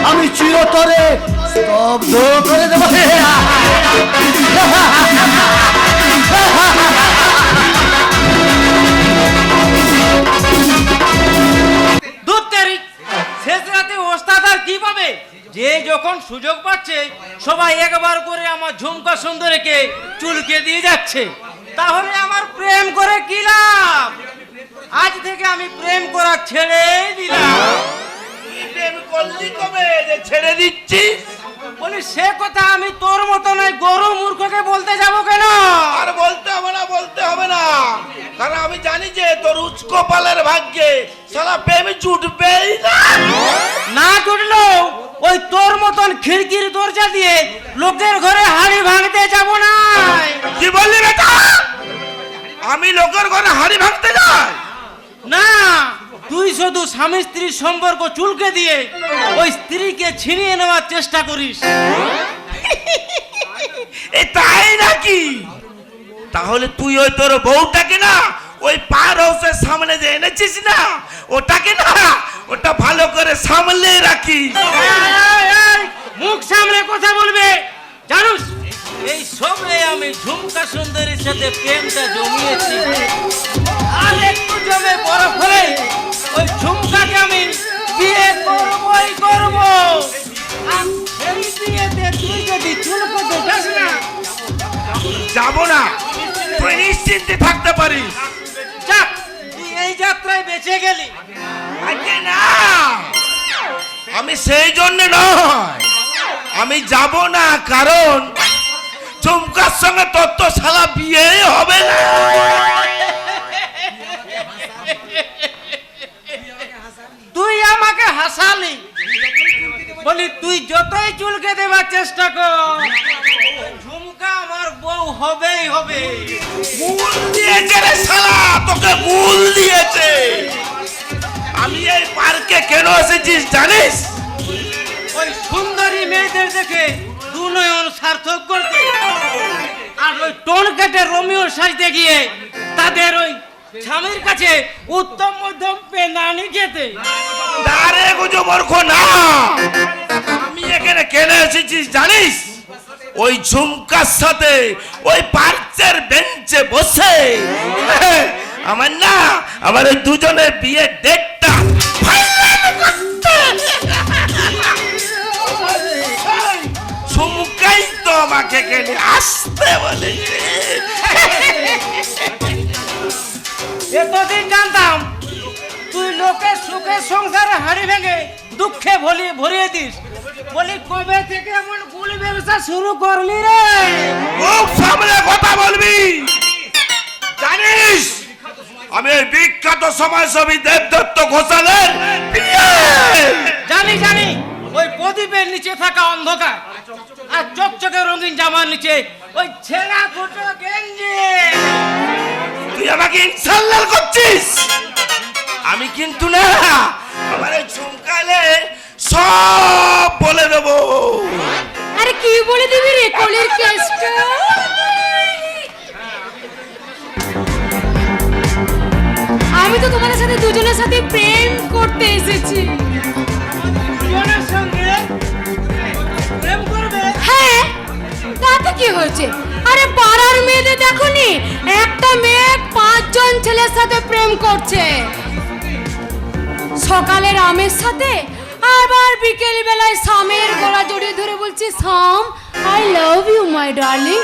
আমি চিরতরে স্তব্ধ করে দেব।
শেষ রাতে ওস্তাদ আর কি পাবে? যে যখন সুযোগ পাচ্ছে সবাই একবার করে আমার ঝুমকা সুন্দরীকে চুলকে দিয়ে যাচ্ছে, তাহলে আমার প্রেম করে কি লাভ? আজ থেকে আমি প্রেম করা ছেড়ে দিলাম।
প্রেম করলি কবে যে ছেড়ে দিচ্ছিস?
বলি সে কথা আমি তোর মতো নয় গরু মূর্খকে বলতে যাব কেন?
আর বলতে হবে না, বলতে হবে না, কারণ আমি জানি যে তোর উচ্চ কপালের ভাগ্যে সারা প্রেম জুটবেই না।
না জুটলো ওই তোর মতন খিড়কির দরজা দিয়ে লোকের ঘরে হাড়ি ভাঙতে যাব না।
কি বললি বেটা? আমি লোকের ঘরে হাড়ি ভাঙতে যাই
না, তুই শুধু স্বামী স্ত্রীর সম্পর্ক চুলকে দিয়ে ওই স্ত্রীকে ছিনিয়ে নেওয়ার চেষ্টা করিস।
এ তাই নাকি? তাহলে তুই ওই তোর বউটাকে না ওই পার হাউসের সামনে যে এনেছিস না, ওটাকে না ওটা ভালো করে সামলে রাখিস।
মুখ সামনে কথা বলবে। জানুস এই সবে আমি ঝুমকা সুন্দরীর সাথে প্রেমটা জমিয়েছি, আর একটু জমে বরফ হলে ওই ঝুমকাকে আমি বিয়ে করবই করব। আর সেই বিয়েতে তুই যদি চুলকোতে যাস না,
যাব না, তুই নিশ্চিন্তে থাকতে পারিস।
যাক, তুই এই যাত্রায় বেঁচে গেলি।
আগে না, আমি সেই জন্য নয়, আমি যাব না, কারণ ঝুমকার সঙ্গে তোর তো শালা বিয়ে হবে না।
তুই আমাকে হাসালি, বলি তুই যতই চুলকে দেবার চেষ্টা কর, ঝুমকা আমার বউ হবেই হবে।
ভুল দিয়েছে রে শালা, তোকে ভুল দিয়েছে। আমি এই পার্কে কেন এসেছিস জানিস?
ওই সুন্দরী মেয়েদের দেখে দু নয়ন সার্থক করতে, আর ওই টোন কেটে রোমিও সাজতে গিয়ে তাদের ওই স্বামীর কাছে উত্তম মধ্যম পেনানি খেতে।
দাঁড়ে গুজো মূর্খ না, আমি এখানে কেন এসেছিস জানিস? ওই ঝুমকার সাথে ওই পার্কের বেঞ্চে বসে আমার না আমার ওই দুজনের বিয়ে ডেটটা ফাইনাল করতে। ঝুমকাই তো আমাকে এখানে আসতে বলেছে।
এতদিন জানতাম তুই লোকের সুখের সংসারে হাড়ি ভেঙে দুঃখে ভরিয়ে দিস। বলি কবে থেকে এমন গুল ব্যবসা শুরু করলি রে?
মুখ সামলে কথা বলবি। জানিস আমি এই বিখ্যাত সমাজসেবী দেবদত্ত ঘোষালের বিয়ে।
জানি ওই প্রদীপের নিচে থাকা অন্ধকার আর চকচকে রঙিন জামার নিচে ওই ছেঁড়া ফুটো গেঞ্জি।
তুই আমাকে ইনসাল্লাল করছিস? আমি কিন্তু না, আমার এই ঝুমকালে সব বলে দেবো।
আরে কি বলে দিবি রে কলির কেসটা? আমি তো তোমাদের সাথে দুজনের সাথে প্রেম করতে এসেছি।
দুজনের সঙ্গে প্রেম করবে?
হ্যাঁ, তাতে কি হয়েছে? আরে পাড়ার মেয়েদের দেখোনি, একটা মেয়ে 5 জন ছেলের সাথে প্রেম করছে। সকালে রামের সাথে, আবার বিকেল বেলায় সামের গলা জড়িয়ে ধরে বলছে সাম I love you my darling.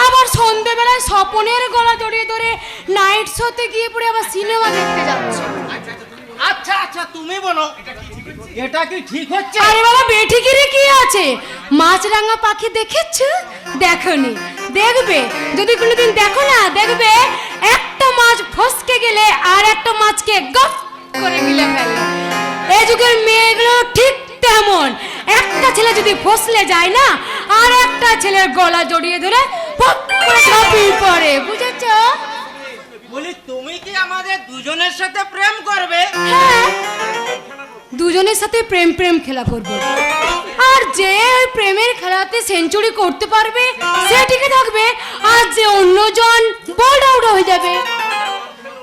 আবার সন্ধ্যেবেলায় স্বপনের গলা জড়িয়ে ধরে নাইট শোতে গিয়ে পড়ে আবার সিনেমা দেখতে যাচ্ছে।
আচ্ছা তুমি বলো, এটা কি ঠিক হচ্ছে?
আরে বাবা বেঠিকিরে কি আছে? মাছরাঙা পাখি দেখেছো? দেখোনি? দেখবে, যদি কোনোদিন দেখো না, দেখবে একটা মাছ ফসকে গেলে আর একটা মাছকে গপ করে গিলে ফেলে। এই যুগের মেয়েগুলো ঠিক তেমন। একটা ছেলে যদি ফসলে যায় না, আর একটা ছেলের গলা জড়িয়ে ধরে পপ করে ঝাঁপিয়ে পড়ে। বুঝেছো?
বলি তুমি কি আমাদের দুজনের সাথে প্রেম করবে?
হ্যাঁ, দুজনের সাথে প্রেম খেলা করবো। আর যে ওই প্রেমের খেলাতে সেঞ্চুরি করতে পারবে সে টিকে থাকবে, আর যে অন্যজন বোল্ড আউট হয়ে যাবে।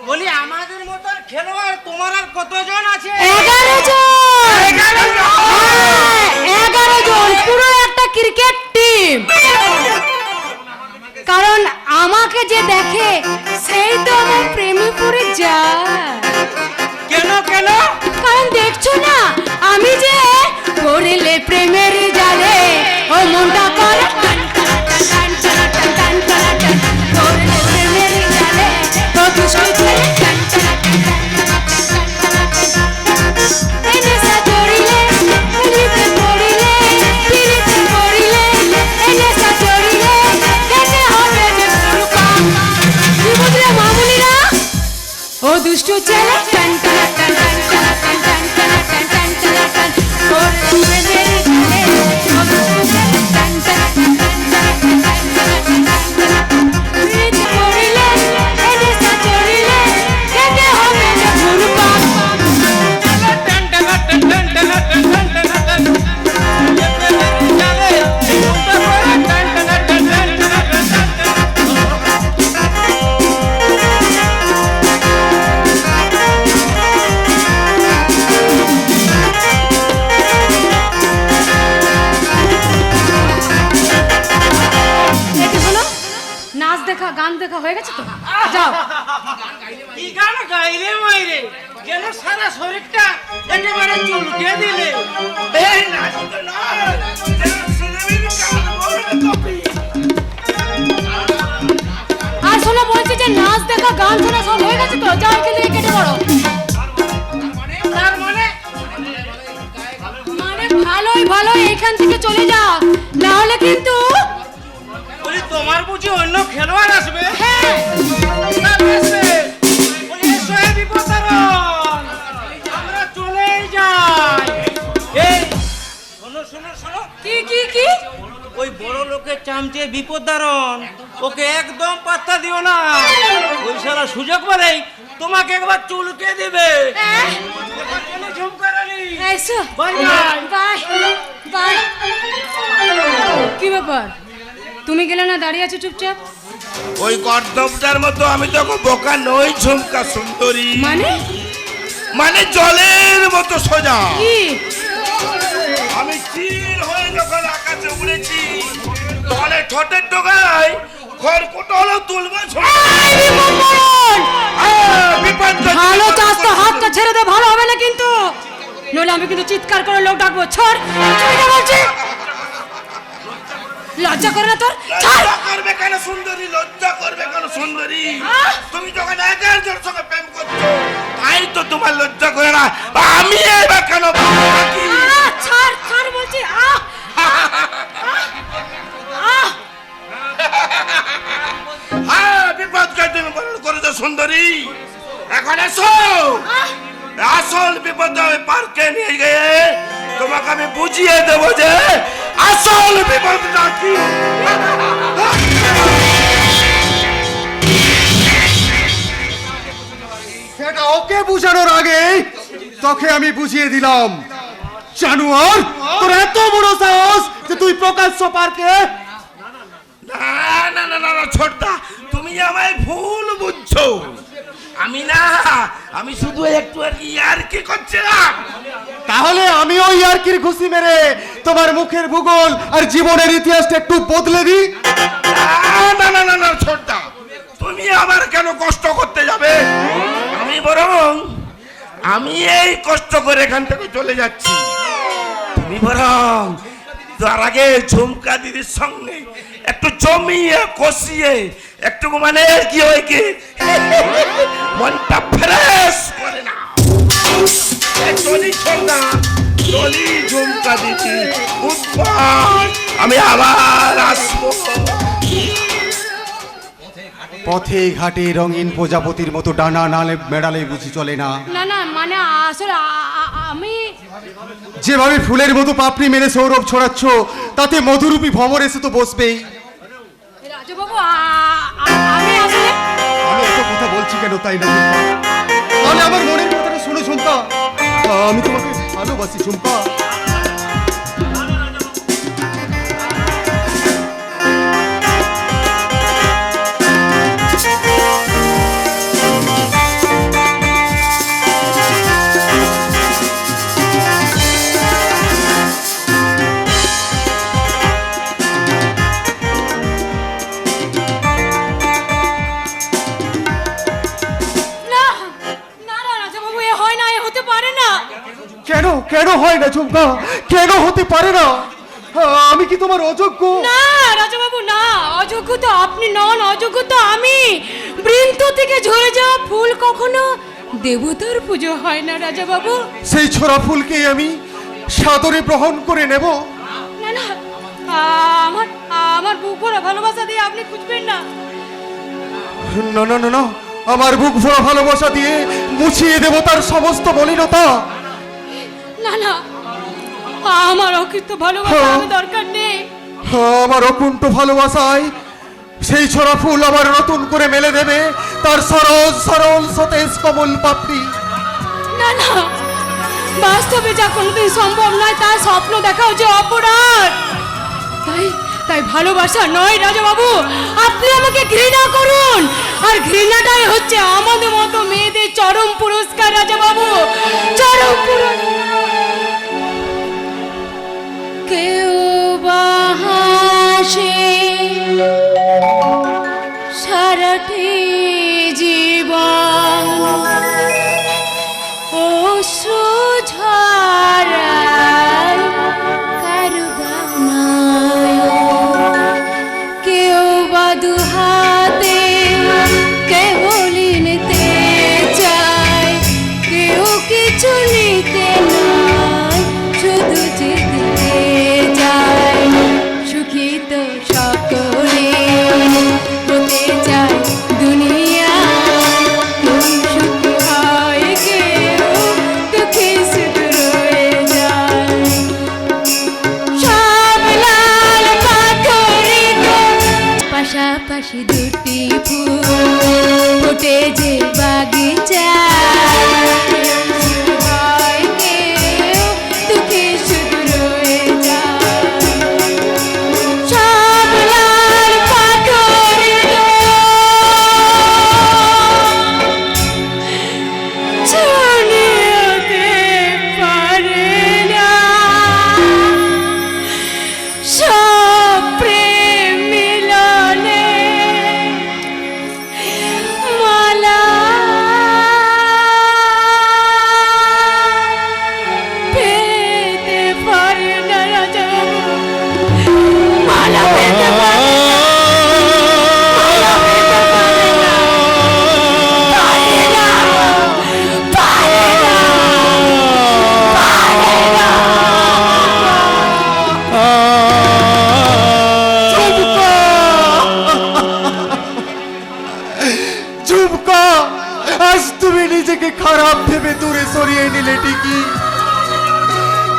বলি আমাদের মতন খেলোয়াড় তোমার আর কতজন আছে?
11 জন। 11 জন, পুরো একটা ক্রিকেট টিম। কারণ আমাকে যে দেখে সেই তো আমার প্রেমে পড়ে যায়।
কেন?
কারণ দেখছো না, আমি যে পড়লে প্রেমের জালে ও মনটা করে টান টান টান টান টান টান টান। পড়লে প্রেমের জালে ও দুষ্টু ছেলে টান টান টান টান টান। এই নেশা চড়িলে, পিড়িতে পড়িলে, পিড়িতে পড়িলে, এই নেশা চড়িলে, খেতে হবে যে পুরুপা। কি বুঝলে মামুনিরা? ও দুষ্টু ছেলে টান টান টান টান টান টান টান টান টান টান টান। পড়লে প্রেমের জালে ও দুষ্টু ছেলে টান টান টান টান টান টান টান। পিড়িতে পড়িলে, এই নেশা চড়িলে, খেতে হবে যে পুরুপা। একে শোনো, নাচ দেখা গান দেখা হয়ে গেছে তো, যাও।
কি গান গাইলে মাইরে? কেন সারা শরীরটা একেবারে চুলকে দিলে?
এই নাচ তো নয়, যেন সিনেমির গান বলবে কপি।
আর শোনো, বলছি যে নাচ দেখা গান শোনা সব হয়ে গেছে তো, যাও এখান থেকে কেটে পড়ো।
তার মানে
মানে ভালোই এইখান থেকে চলে যাও, না হলে কিন্তু।
বলি তোমার বুঝি অন্য খেলোয়াড় আসবে?
হ্যাঁ,
না, বেশে। বলি এসো হে বিপদারণ, আমরা চলেই যাই। এই শোনো,
কি
ওই বড় লোকের চামচে বিপদারণ, ওকে একদম পাত্তা দিও না। ওই সারা সুযোগ পেলেই তোমাকে একবার চুলকে দিবে।
এসো।
Bye
bye bye. কি ব্যাপার, তুমি গেলে না, দাঁড়িয়ে আছো চুপচাপ?
ওই গর্দবটার মতো আমি তো বোকা নই ঝুমকা সুন্দরী। মানে জলের মতো সোজা।
কি
আমি চির হয়ে যখন আকাশে উড়েছি, তলে ঠোঁটের ডগায় খড়কুটো হলো তুলবো।
ভালো চাষ তো, হাতটা ছেড়ে দে, ভালো হবে না কিন্তু, নইলে আমি কিন্তু চিৎকার করে লোক ডাকবো। ছাড়, বলছি লজ্জা করে না তোর?
লজ্জা করবে কেন সুন্দরী? লজ্জা করবে কেন সুন্দরী? তুমি যখন 11 জনের সঙ্গে প্রেম করছো, তাই তো তোমার লজ্জা করে না, আমি এবার কেন থাকি?
ছাড় ছাড় বলছি।
হ্যাঁ, বিপদকে তুমি বরণ করেছো সুন্দরী। এখন এসো, আসল বিপদ পার্কে নিয়ে গিয়ে তোমাকে আমি বুঝিয়ে দেবো যে আসল বিপদটা কি।
সেটা ওকে বুঝানোর আগে তোকে আমি বুঝিয়ে দিলাম। জানুয়ার, তোর এত বড় সাহস যে তুই প্রকাশ্য পার্কে।
না না না না না, ছোটদা, তুমি আমায় ভুল বুঝছো। আমি না, আমি শুধু একটু আর ইয়ার্কি করছিলাম।
তাহলে আমিও ইয়ার্কির ঘুষি মেরে তোমার মুখের ভূগোল আর জীবনের ইতিহাসটা একটু বদলে দিই।
না না না না ছোটদা, তুমি আবার কেন কষ্ট করতে যাবে? আমি এই কষ্ট করে এখান থেকে চলে যাচ্ছি। তুমি বরং তার আগে ঝুমকা দিদির সঙ্গে একটু জমিয়ে কষিয়ে একটু মানে কি হয় কি মনটা ফ্রেশ করে না। চলি ছোটদা, চলি ঝুমকা দিদি, আমি আবার আসবো।
পথে ঘাটে রঙিন প্রজাপতির মতো ডানা নালে মেডালে বুঝি চলে না।
না না, মানে আসলে আমি
যেভাবে ফুলের মতো পাপড়ি মেরে সৌরভ ছড়াচ্ছ, তাতে মধুরূপী ভ্রমর এসে তো বসবেই।
রাজবাবু, আমি আসলে
আমি এত কথা বলছি কেন তাই না? তাহলে আমার মনের কথাটা শুনে ঝুমকা, আমি তোমাকে ভালোবাসি ঝুমকা। কেন কেন হয় না ঝুমকা? কেন হতে পারে না? আমি কি তোমার অযোগ্য?
না রাজাবাবু, না, অযোগ্য তো আপনি নন, অযোগ্য তো আমি। বৃন্ত থেকে ঝরে যাওয়া ফুল কখনো দেবতার পুজো হয় না রাজাবাবু।
সেই ছোড়া ফুলকে আমি সাদরে গ্রহণ করে নেব।
না না, আমার আমার বুক ভরা ভালোবাসা দিয়ে আপনি খুঁজবেন না।
না না না না, আমার বুক ভরা ভালোবাসা দিয়ে মুছিয়ে দেব তার সমস্ত মলিনতা।
না না, আমার অকৃত ভালোবাসা আমার দরকার নেই।
আমার অকুণ্ঠ ভালোবাসায় সেই ছড়া ফুল আবার নতুন করে মেলে দেবে তার সরল সরল সতেজ কমল পাপড়ি।
না না, বাস্তবে যা কোনোদিন সম্ভব নয়, তার স্বপ্ন দেখাও যে অপরাধ। তাই তাই ভালোবাসা নয় রাজাবাবু, আপনি আমাকে ঘৃণা করুন। আর ঘৃণাটাই হচ্ছে আমাদের মতো মেয়েদের চরম পুরস্কার রাজাবাবু, চরম পুরস্কার। কেউ বাহাসে সারাটি জীবন অশ্রু ঝরায় কারো বানায়, কেউ বা দুহাতে কেবল নিতে চায়, কেউ কিছু নিতে নয়, শুধু যেতে চায়। সুখী তো সকলে হতে চায় দুনিয়ায়, কেউ সুখী হয়, কেউ দুঃখে শুধু রয়ে যায়। সব লাল পাথরিত পাশাপাশি দুটি ফুল ফোটে যে বাগিচায়, কেউ সুখী হয়, কেউ দুঃখে শুধু রয়ে যায়। সব লাল পাথরিত ছড়িয়ে পারে না, সব প্রেম মিলনে মালা পেতে পারে না রাজাবাবু, মালা পেতে পারে না, মালা পেতে পারে না। তাই না,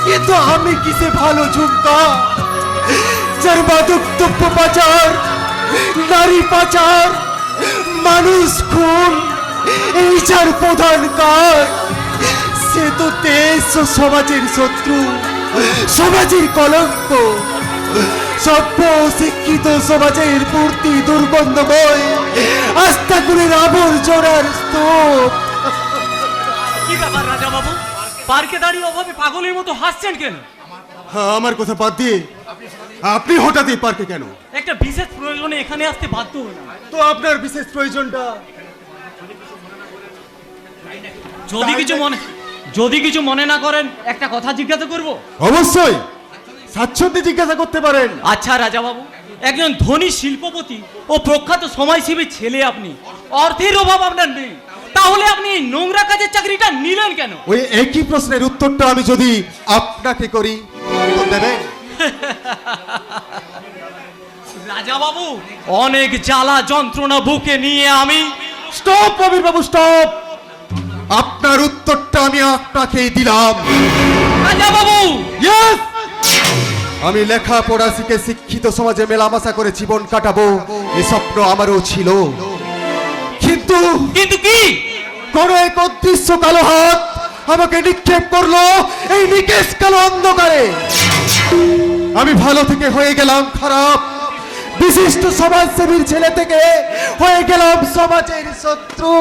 কিন্তু আমি কিসে ভালো ঝুমকা, যার মাদক দ্রব্য পাচার, নারী পাচার, মানুষ খুন, এই যার প্রধান কাজ, সে তো দেশ ও সমাজের শত্রু, সমাজের কলঙ্ক, সভ্য শিক্ষিত সমাজের পূর্তি দুর্গন্ধময় আস্তাকুলের আবর্জনার স্তূপ।
কি ব্যাপার রাজা বাবু, পার্কে দাঁড়িয়ে অভাবে পাগলের মতো হাসছেন কেন?
হ্যাঁ, আমার কথা বাদ দিয়ে আপনি হঠাৎ এই পার্কে কেন?
একটা বিশেষ প্রয়োজনে এখানে আসতে বাধ্য হলাম।
তো আপনার বিশেষ প্রয়োজনটা?
যদি কিছু মনে না করেন একটা কথা জিজ্ঞাসা করব।
অবশ্যই, স্বাচ্ছন্দ্যে জিজ্ঞাসা করতে পারেন।
আচ্ছা রাজা বাবু, একজন ধনী শিল্পপতি ও প্রখ্যাত সমাজসেবী ছেলে আপনি, অর্থের অভাব আপনার নেই, তাহলে আপনি এই নোংরা কাজের চাকরিটা নিলেন কেন?
ওই একই প্রশ্নের উত্তরটা আমি যদি আপনাকে করি, উত্তর দেবেন?
রাজা বাবু, অনেক জ্বালা যন্ত্রণা বুকে নিয়ে আমি।
স্টপ প্রবীর বাবু, স্টপ। আপনার উত্তরটা আমি আপনাকেই দিলাম।
রাজা বাবু,
ইয়েস, আমি লেখাপড়া শিখে শিক্ষিত সমাজে মেলামেশা করে জীবন কাটাবো, এই স্বপ্ন আমারও ছিল। কিন্তু
কি?
কোন এক অদৃশ্য কালো হাত আমাকে নিক্ষেপ করলো এই নিকেশ কালো অন্ধকারে। আমি ভালো থেকে হয়ে গেলাম খারাপ, বিশিষ্ট সমাজসেবীর ছেলে থেকে হয়ে গেলাম সমাজের শত্রু।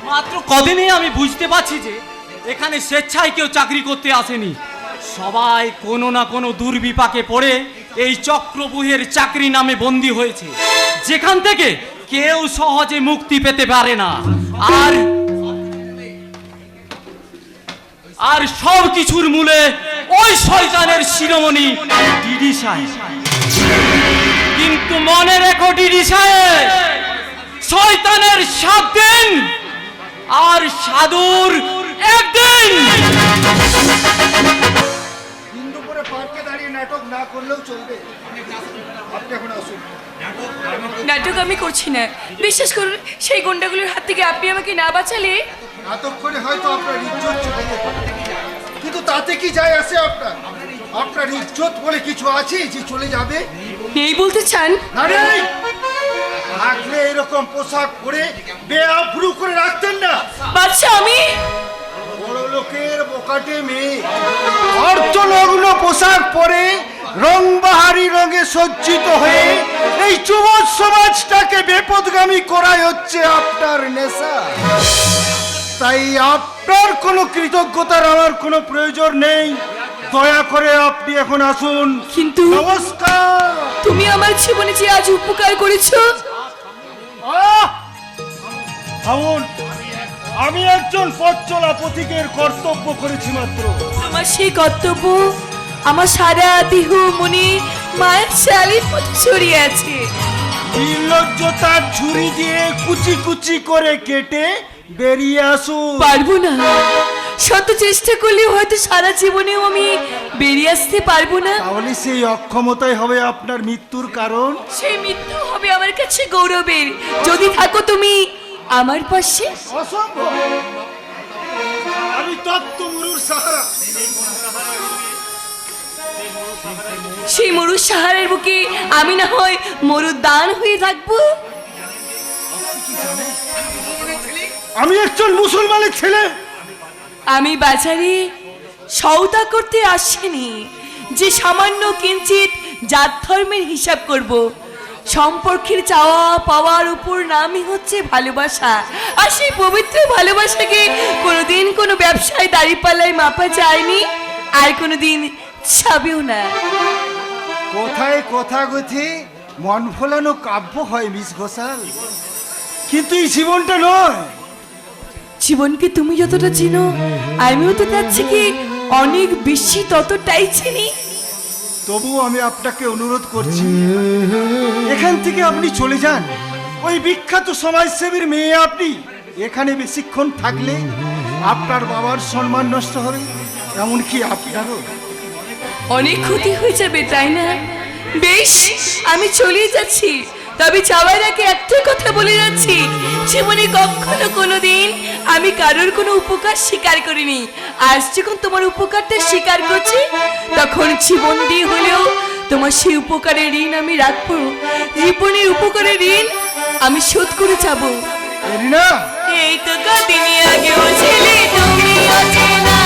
মাত্র কদিনে আমি বুঝতে পারছি যে এখানে স্বেচ্ছায় কেউ চাকরি করতে আসেনি, সবাই কোনো না কোনো দুর্বিপাকে পড়ে এই চক্রবুহের চাকরি নামে বন্দী হয়েছে, যেখান থেকে কেউ সহজে মুক্তি পেতে পারে না। আর সব কিছুর মূলে ওই শয়তানের শিরোমণি ডিডি সাহেব। কিন্তু মনে রেখো ডিডি সাহেব, শয়তানের 7 দিন আর সাধুর 1 দিন।
দুপুরে পার্কে দাঁড়িয়ে নাটক না করলেও চলবে। আপনি এখন আসুন।
নাটক আমি করছি না, বিশ্বাস করুন, সেই গুন্ডাগুলোর হাত থেকে আপনি আমাকে না বাঁচালে
এতক্ষণে হয়তো আপনার ইজ্জত চলে যেত, কিন্তু তাতে কি যায় আসে? আপনার ইজ্জত বলে কিছু আছে যে চলে যাবে?
নেই বলতে চান?
আরে থাকলে এরকম পোশাক পরে বেআব্রু করে রাখতেন না।
বাচ্চা আমি
বড় লোকের বোকাটে মেয়ে অর্থনগ্ন পোশাক পরে রংবাহারি রঙে সজ্জিত হয়ে এই যুবক সমাজটাকে বিপদগামী করাই হচ্ছে আপনার নেশা। তাই আপনার কোনো কৃতজ্ঞতার আমার কোনো প্রয়োজন নেই, দয়া করে আপনি এখন আসুন।
কিন্তু
নমস্কার।
তুমি আমার জীবনে যে আজ উপকার করেছো।
থামুন, আমি একজন পথ চলা পথিকের কর্তব্য করেছি মাত্র।
আমার সেই কর্তব্য আমার সারা দেহ মনে মায়ের শালির মতো ছড়িয়ে আছে।
নির্লজ্জতার ছুরি দিয়ে কুচি কুচি করে কেটে বেরিয়ে আসুন।
পারবো না, শত চেষ্টা করলেও হয়তো সারা জীবনেও আমি বেরিয়ে আসতে পারবো না।
তাহলে সেই অক্ষমতাই হবে আপনার মৃত্যুর কারণ।
সেই মৃত্যু হবে আমার কাছে গৌরবের, যদি থাকো তুমি আমার পাশে।
অসম্ভব, আমি তত্ত্বমরুর সাহারা।
সেই মরুর সাহারের বুকে আমি না হয় মরুর দান হয়ে থাকবো।
আমি একজন মুসলমানের ছেলে।
আমি বাজারে সওদা করতে আসিনি যে সামান্য কিঞ্চিত জাত ধর্মের হিসাব করব। সম্পর্কের চাওয়া পাওয়ার উপর নামই হচ্ছে ভালোবাসা, আর সেই পবিত্র ভালোবাসাকে কোনোদিন কোনো ব্যবসায় দাঁড়িপাল্লায় মাপা যায়নি, আর কোনোদিন ছাবেও না।
কোথায় কথা গথে মন ভোলানো কাব্য হয় মিস ঘোষাল, কিন্তু এই জীবনটা নয়।
জীবনকে তুমি যতটা চিনো আমিও তো তার থেকে অনেক বেশি ততটাই চিনি।
তবুও আমি আপনাকে অনুরোধ করছি, এখান থেকে আপনি চলে যান। ওই বিখ্যাত সমাজসেবীর মেয়ে আপনি এখানে বেশিক্ষণ থাকলে আপনার বাবার সম্মান নষ্ট হবে, এমনকি আপনারও।
অনেক ক্ষতি হয়ে যাবে, তাই না? বেশ, আমি চলে যাচ্ছি, তবে চাওয়ার আগে একটাই কথা বলে যাচ্ছি, জীবনে কখনো কোনোদিন আমি কারোর কোনো উপকার স্বীকার করিনি। আজ যখন তোমার উপকারটা স্বীকার করছি, তখন জীবন দিয়ে হলেও তোমার সেই উপকারের ঋণ আমি রাখবো। জীবনের উপকারের ঋণ আমি শোধ করে যাবো।
রিনা,
এই তো কদিন আগেও ছিলে তুমি অচেনা,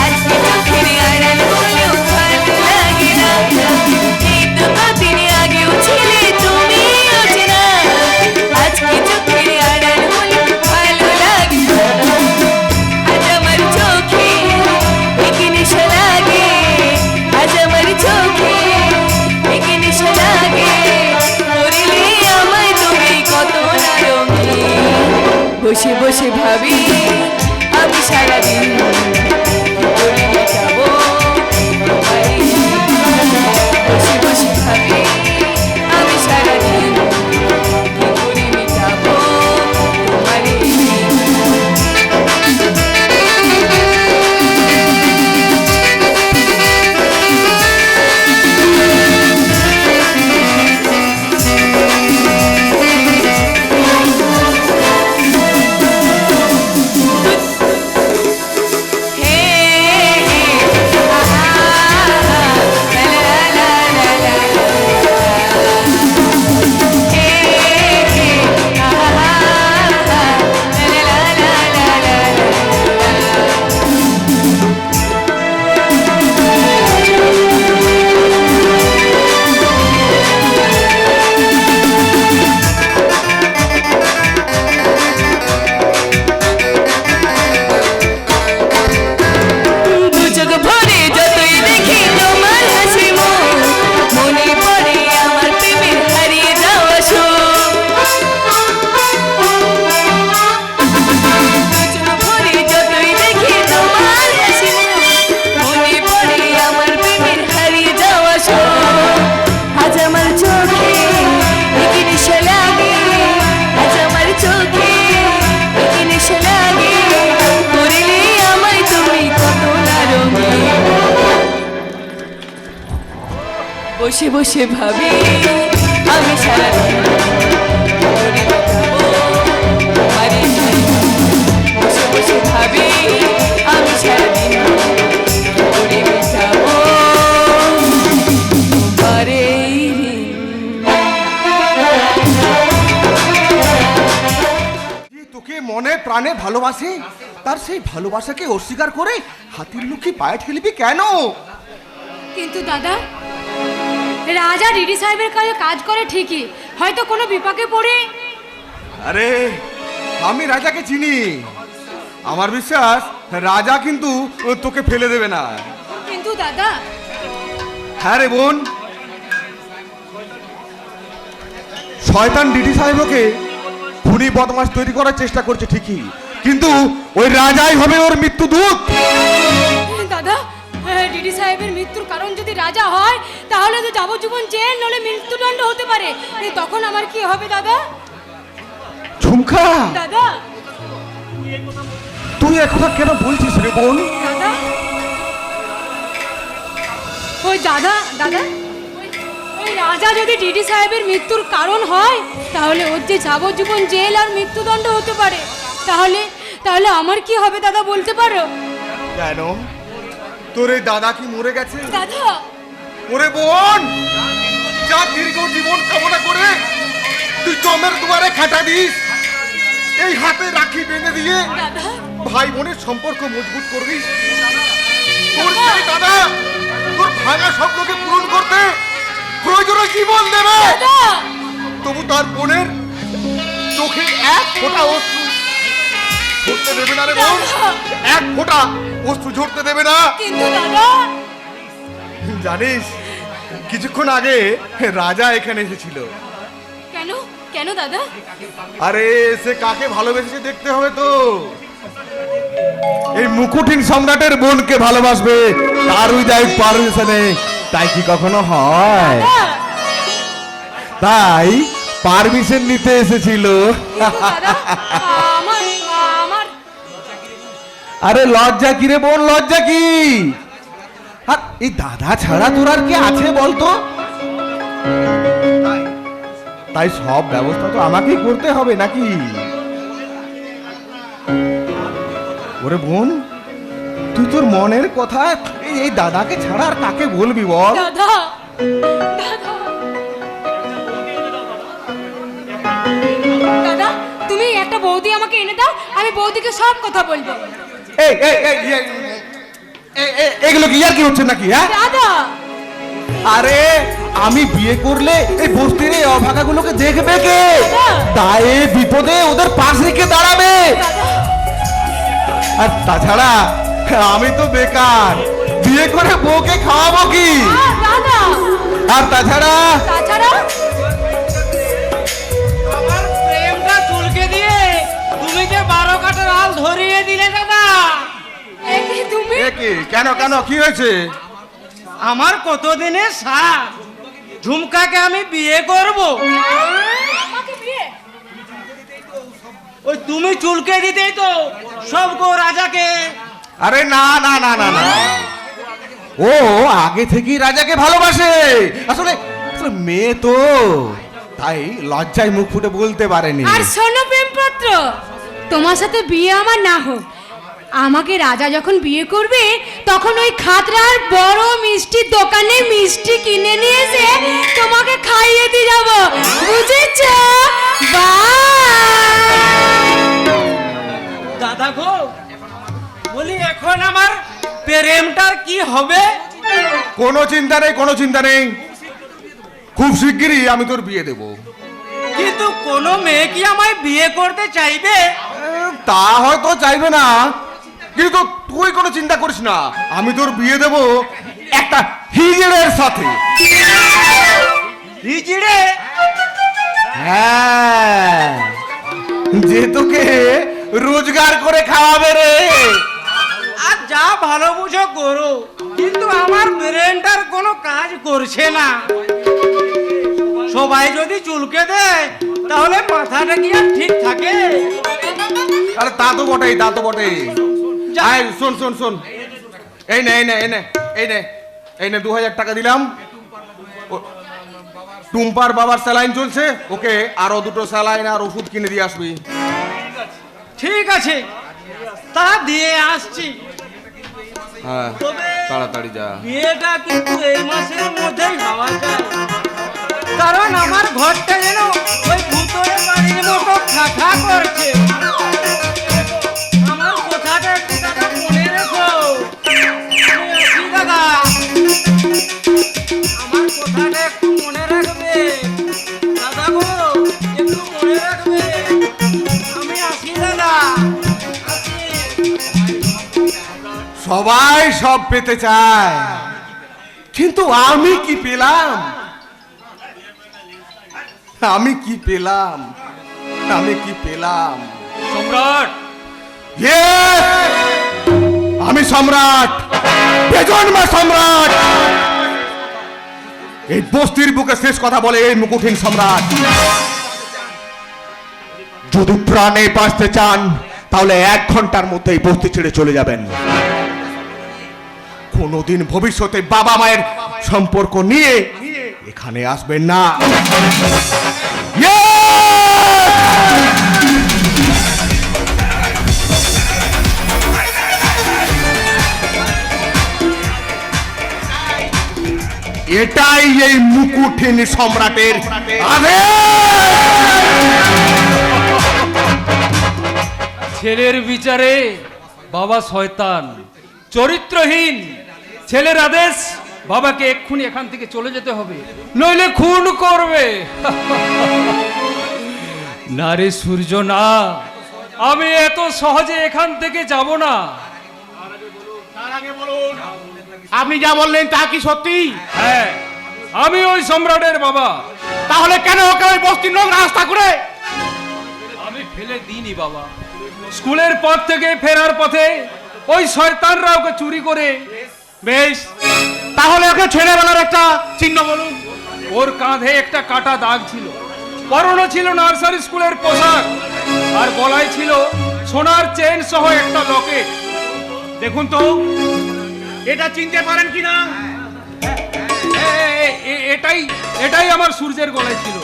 আজকে চোখের আড়াল হলেও ভালো লাগে না। এই তো কদিন আগেও ছিলে তুমি অচেনা, আজকে চোখের আড়াল হলেও ভালো লাগে না। আজ আমার চোখে একে নেশা লাগে, আজ আমার চোখে একে নেশা লাগে। করিলে আমায় তুমি কত না রঙিন, বসে বসে ভাবি আমি সারাদিন কি করে মেটাবো তোমার এই দিন। বসে বসে ভাবি আমি সারাদিন কি করে মেটাবো তোমার এই দিন। দুচোখ ভরে যতই দেখি তোমার হাসি মুখ, মনে পড়ে আমার প্রেমের হারিয়ে যাওয়া সুখ। দুচোখ ভরে যতই দেখি তোমার হাসি মুখ, মনে পড়ে আমার প্রেমের হারিয়ে যাওয়া সুখ। আজ আমার চোখে একে নেশা লাগে, আজ আমার চোখে একে নেশা লাগে। করিলে আমায় তুমি কত না রঙিন, বসে বসে ভাবি আমি সারাদিন কি করে মেটাবো তোমার এই দিন। বসে বসে ভাবি আমি সারাদিন কি করে মেটাবো তোমার এই ঋণ।
যে তোকে মনে প্রাণে ভালোবাসে, তার সেই ভালোবাসাকে অস্বীকার করে হাতির লুকি পায়ে ঠেলবি কেন?
কিন্তু দাদা, রাজা ডিডি সাহেবের কাছে কাজ করে ঠিকই, হয়তো কোনো বিপাকে পড়ে।
আরে আমি রাজাকে চিনি, আমার বিশ্বাস রাজা কিন্তু তোকে ফেলে দেবে না।
কিন্তু দাদা,
হ্যাঁ রে বোন, শয়তান ডিডি সাহেবকে খুনি বদমাশ তৈরি করার চেষ্টা করছে ঠিকই, কিন্তু ওই রাজাই হবে ওর মৃত্যু দূত।
দাদা, ডিডি সাহেবের মৃত্যুর কারণ যদি রাজা হয়, তাহলে তো যাবজ্জীবন জেল নলে মৃত্যুদণ্ড হতে পারে। তখন আমার কি হবে দাদা?
ঝুমকা,
দাদা,
তুই একথা কেন বলছিস রে বোন?
দাদা, ওই দাদা দাদা ওই রাজা যদি ডিডি সাহেবের মৃত্যুর কারণ হয়, তাহলে ওর যে যাবজ্জীবন জেল আর মৃত্যুদণ্ড হতে পারে। তাহলে তাহলে আমার কি হবে দাদা, বলতে পারো?
কেন, তোর এই দাদা কি মরে গেছে?
দাদা,
ওরে বোন, যা দীর্ঘ জীবন কামনা করে তুই জমের দুয়ারে খাটা দিস, এই হাতে রাখি বেঁধে দিয়ে
দাদা,
ভাই বোনের সম্পর্ক মজবুত করবি। তোর সেই দাদা তোর ভাঙা স্বপ্নকে পূরণ করতে প্রয়োজনে জীবন দেবে,
দাদা,
তবু তার বোনের চোখে এক ফোঁটা অশ্রু ঝরতে দেবে না রে বোন, এক ফোঁটা অশ্রু ঝরতে দেবে না।
কিন্তু দাদা,
জানিস কিছুক্ষণ আগে রাজা এখানে এসেছিল।
কেন কেন দাদা?
আরে সে কাকে ভালোবেসেছে দেখতে হবে তো। এই মুকুটহীন সম্রাটের বোনকে ভালোবাসবে, তার উইদাউট পারমিশনে, তাই কি কখনো হয়? তাই পারমিশন নিতে এসেছিল।
কিন্তু দাদা, আমার আমার
আরে লজ্জা কি রে বোন, লজ্জা কি? আর এই দাদা ছাড়া তোর আর কি আছে বলতো? তাই সব ব্যবস্থা তো আমাকেই করতে হবে নাকি? ওরে বোন, তুই তোর মনের কথা এই দাদাকে ছাড়া আর কাকে বলবি বল?
দাদা দাদা দাদা তুমি একটা বৌদি আমাকে এনে দাও, আমি বৌদিকে সব কথা বলবো।
এই এই এই এগুলো কি আর কি হচ্ছে নাকি? হ্যাঁ
দাদা
আরে আমি বিয়ে করলে এই বস্তির এই অভাগাগুলোকে দেখবে কে? দায়ে বিপদে ওদের পাশে কে দাঁড়াবে? আর তাছাড়া আমি তো বেকার, বিয়ে করে বউকে খাওয়াবো কি?
দাদা
আর তাছাড়া
আমার প্রেমটা চুলকে দিয়ে তুমি যে 12 কাঠার আল ধরিয়ে দিলে দাদা।
একে তুমি
কেন কেন কি হয়েছে?
আমার কতদিনের সাথ, ঝুমকাকে আমি বিয়ে করব।
আমাকে বিয়ে?
ওই তুমি চুলকে দিতেই তো সব গো রাজাকে।
আরে না না না না না, ও আগে থেকেই রাজাকে ভালোবাসে। আসলে আসলে মেয়ে তো, তাই লজ্জায় মুখ ফুটে বলতে পারেনি।
আর শোনো প্রেমপত্র, তোমার সাথে বিয়ে আমার না হোক, আমাকে রাজা যখন বিয়ে করবে তখন ওই খাতরার বড় মিষ্টির দোকানে মিষ্টি কিনে নিয়ে এসে তোমাকে খাইয়ে দিয়ে যাবো, বুঝেছ?
দাদা গো, বলি এখন আমার প্রেমটার কি হবে?
কোনো চিন্তা নেই, কোনো চিন্তা নেই, খুব শিগগিরই আমি তোর বিয়ে দেব।
কিন্তু কোনো মেয়ে কি আমায় বিয়ে করতে চাইবে?
তা হয়তো চাইবে না, কিন্তু তুই কোনো চিন্তা করিস না, আমি তোর বিয়ে দেব একটা হিজড়ের সাথে।
হিজড়ে?
হ্যাঁ, যে তোকে রোজগার করে খাওয়াবে রে।
আর যা ভালো বুঝো করো, কিন্তু আমার ব্রেনটার কোনো কাজ করছে না। সবাই যদি চুলকে দেয় তাহলে মাথাটা কি আর ঠিক থাকে?
আরে তা তো বটেই, তা তো বটেই। আয় শোন শোন শোন, এই নে এই নে এই নে এই নে এই নে 2000 টাকা দিলাম। টুম্পার বাবার স্যালাইন চলছে, ওকে আরো 2টো স্যালাইন আর ওষুধ কিনে দিয়ে আসবি।
ঠিক আছে, তা দিয়ে আসছি।
হ্যাঁ
তবে
তাড়াতাড়ি যা।
বিয়েটা কিন্তু এই মাসের মধ্যেই হওয়া যায়, কারণ আমার ঘরটা যেন ওই ভূতের বাড়ির মতো খাখা করছে। আমার কথাটা একটু দাদা মনে রেখো। আমি আছি দাদা, আমার কথাটা একটু মনে রাখবে দাদা গো, একটু মনে রাখবে। আমি আছি দাদা, আছি।
সবাই সব পেতে চায়, কিন্তু আমি কি পেলাম? আমি কি পেলাম? আমি কি পেলাম?
সম্রাট,
Yes! আমি সম্রাট, বেজন্মা সম্রাট। এই বস্তির বুকে শেষ কথা বলে এই মুকুটহীন সম্রাট। যদি প্রাণে বাঁচতে চান তাহলে 1 ঘন্টার মধ্যেই বস্তি ছেড়ে চলে যাবেন। কোনোদিন ভবিষ্যতে বাবা মায়ের সম্পর্ক নিয়ে এখানে আসবেন না। এটাই এই মুকুটহীন সম্রাটের আদেশ।
ছেলের বিচারে বাবা শয়তান, চরিত্রহীন। ছেলের আদেশ, বাবাকে এক্ষুনি এখান থেকে চলে যেতে হবে, নইলে খুন করবে। না রে সূর্য, না, আমি এত সহজে এখান থেকে যাব না।
আপনি যা বললেন তা কি সত্যি?
হ্যাঁ, আমি ওই সম্রাটের বাবা।
তাহলে কেন ওকে ওই বস্তির লোক রাস্তা করে?
আমি ফেলে দিইনি বাবা, স্কুলের পথ থেকে ফেরার পথে ওই শয়তানরা ওকে চুরি করে। বেশ,
তাহলে ওকে ছেলেবেলার একটা চিহ্ন বলুন।
ওর কাঁধে একটা কাটা দাগ ছিল, পরনে ছিল নার্সারি স্কুলের পোশাক, আর গলায় ছিল সোনার চেন সহ একটা লকেট। দেখুন তো,
এটা চিনতে পারেন কিনা?
এটাই এটাই আমার সূর্যের গলায় ছিল।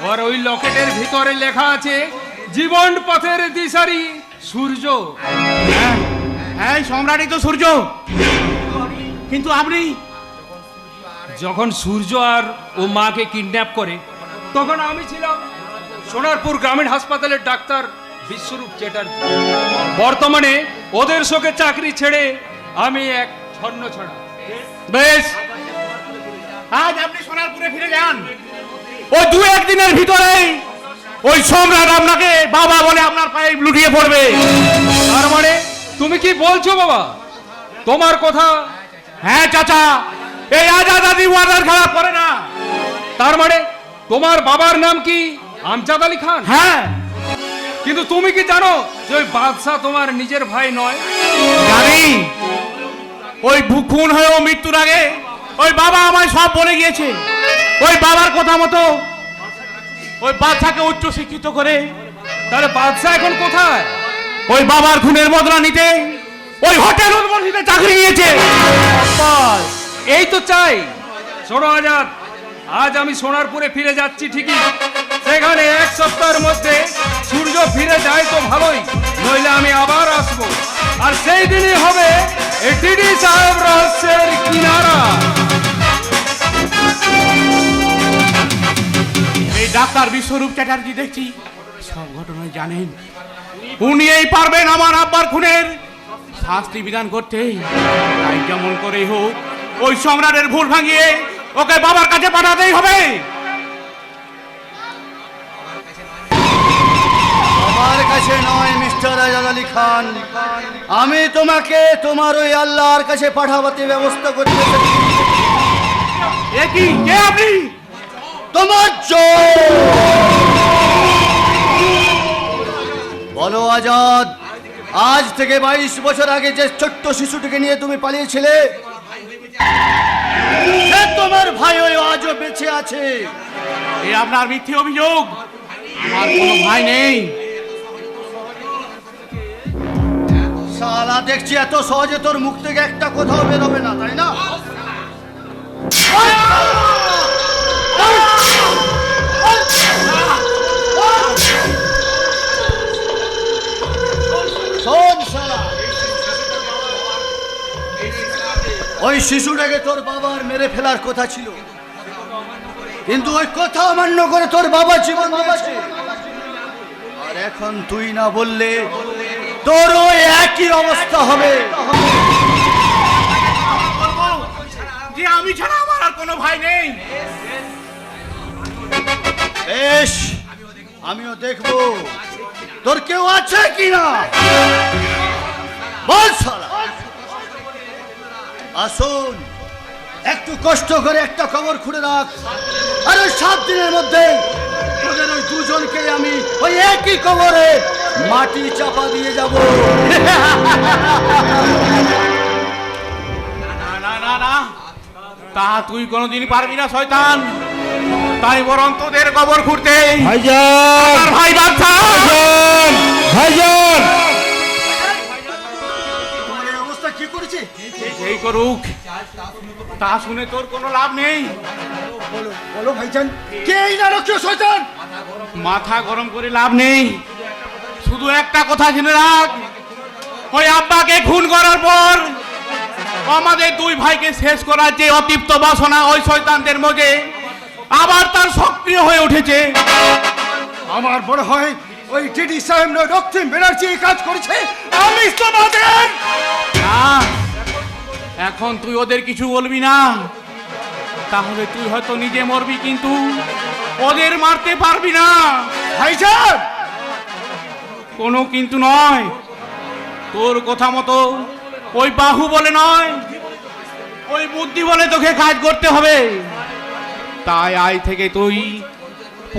আর ওই লকেটের ভিতরে লেখা আছে জীবন পথের দিশারি সূর্য।
হ্যাঁ সম্রাটই তো সূর্য, কিন্তু আপনি
যখন সূর্য আর ও মাকে কিডন্যাপ করে তখন আমি ছিলাম সোনারপুর গ্রামীণ হাসপাতালের ডাক্তার বিশ্বরূপ চ্যাটার্জি। বর্তমানে ওদের শোকে চাকরি ছেড়ে আমি এক ছন্ন ছড়া।
বেশ, আজ আপনি সোনারপুরে ফিরে যান। ওই দু একদিনের ভিতরেই ওই সম্রাট আপনাকে বাবা বলে আপনার পায়ে লুটিয়ে পড়বে।
তার মানে তুমি কি বলছো বাবা? তোমার কথা?
হ্যাঁ চাচা, এই আজাদি ওয়ার্ডার খারাপ করে না।
তার মানে তোমার বাবার নাম কি আমজাদ আলী খান?
হ্যাঁ,
কিন্তু তুমি কি জানো যে ওই বাদশা তোমার নিজের ভাই নয়?
জানি। ওই খুন হয়েও মৃত্যুর আগে ওই বাবা আমায় সব বলে গিয়েছে। ওই বাবার কথা মতো ওই বাচ্চাকে উচ্চ শিক্ষিত করে
তাহলে বাদশা এখন কোথায়?
ওই বাবার খুনের বদলা নিতে ওই হোটেল উদ্বোধনীতে চাকরি নিয়েছে।
বাস, এই তো চাই। শোনো আজাদ, আজ আমি সোনারপুরে ফিরে যাচ্ছি ঠিকই, সেখানে এক সপ্তাহের মধ্যে সূর্য ফিরে যায় তো ভালোই, নইলে আমি আবার আসবো। আর সেই দিনই হবে এই টিডি সাহেব রহস্যের কিনারা।
এই ডাক্তার বিশ্বরূপ চ্যাটার্জি দেখছি সব ঘটনাই জানেন। উনি এই পারবেন আমার আব্বার খুনের শাস্তি বিধান করতে। তাই যেমন করেই হোক ওই সম্রাটের ভুল ভাঙিয়ে ওকে বাবার কাছে পাঠাতেই হবে।
আমার কাছে নয় মিস্টার আজাদ আলী খান, আমি তোমাকে তোমার ওই আল্লাহর কাছে পাঠাবাতে ব্যবস্থা করতে চাই।
এ কি, কে আপনি?
তোমার বলো আজাদ, আজ থেকে 22 বছর আগে যে ছোট্ট শিশুটিকে নিয়ে তুমি পালিয়েছিলে, সে তোমার ভাই ওই আজও বেঁচে আছে।
এ আপনার মিথ্যে অভিযোগ। আমার কোনো ভাই নেই।
শালা দেখছি এত সহজে তোর মুখ থেকে একটা কথাও বেরোবে না, তাই না? শোন শালা, ওই শিশুটাকে তোর বাবার মেরে ফেলার কথা ছিল, কিন্তু ওই কথা অমান্য করে তোর বাবা জীবন দিয়েছে। আর এখন তুই না বললে তোরও একই অবস্থা হবে।
যে আমি ছাড়া আমার আর কোনো ভাই নেই।
বেশ, আমিও দেখবো তোর কেউ আছে কিনা। বল শালা। আসুন, একটু কষ্ট করে একটা খবর খুঁড়ে রাখ, আর ওই 7 দিনের মধ্যে তোদের ওই দুজনকে আমি ওই একই কবরে মাটি চাপা দিয়ে যাব।
না না না, তা তুই কোনোদিন পারবি না শয়তান। তাই বরং তোদের কবর খুঁড়তে আমার ভাই বাচ্চা
তোমার এই অবস্থা কি করেছে?
এই করুক, তা শুনে তোর কোনো লাভ নেই।
বলো বলো ভাইজান, কে এই নারকীয় শয়তান?
মাথা গরম করে লাভ নেই। শুধু একটা কথা জেনে রাখ, ওই আব্বাকে খুন করার পর আমাদের 2 ভাইকে শেষ করার যে অতৃপ্ত বাসনা ওই শয়তানদের মধ্যে আবার তার সক্রিয় হয়ে উঠেছে।
আমার মনে হয় ওই টিডি সাহেব নয়, রক্তিম ব্যানার্জি এই কাজ করেছে। আমি তোমাদের
না, এখন তুই ওদের কিছু বলবি না, তাহলে তুই হয়তো নিজে মরবি, কিন্তু ওদের মারতে পারবি না।
ভাইজান,
কোনো কিন্তু নয়। তোর কথা মতো ওই বাহু বলে নয়, ওই বুদ্ধি বলে তোকে কাজ করতে হবে। তাই আজ থেকে তুই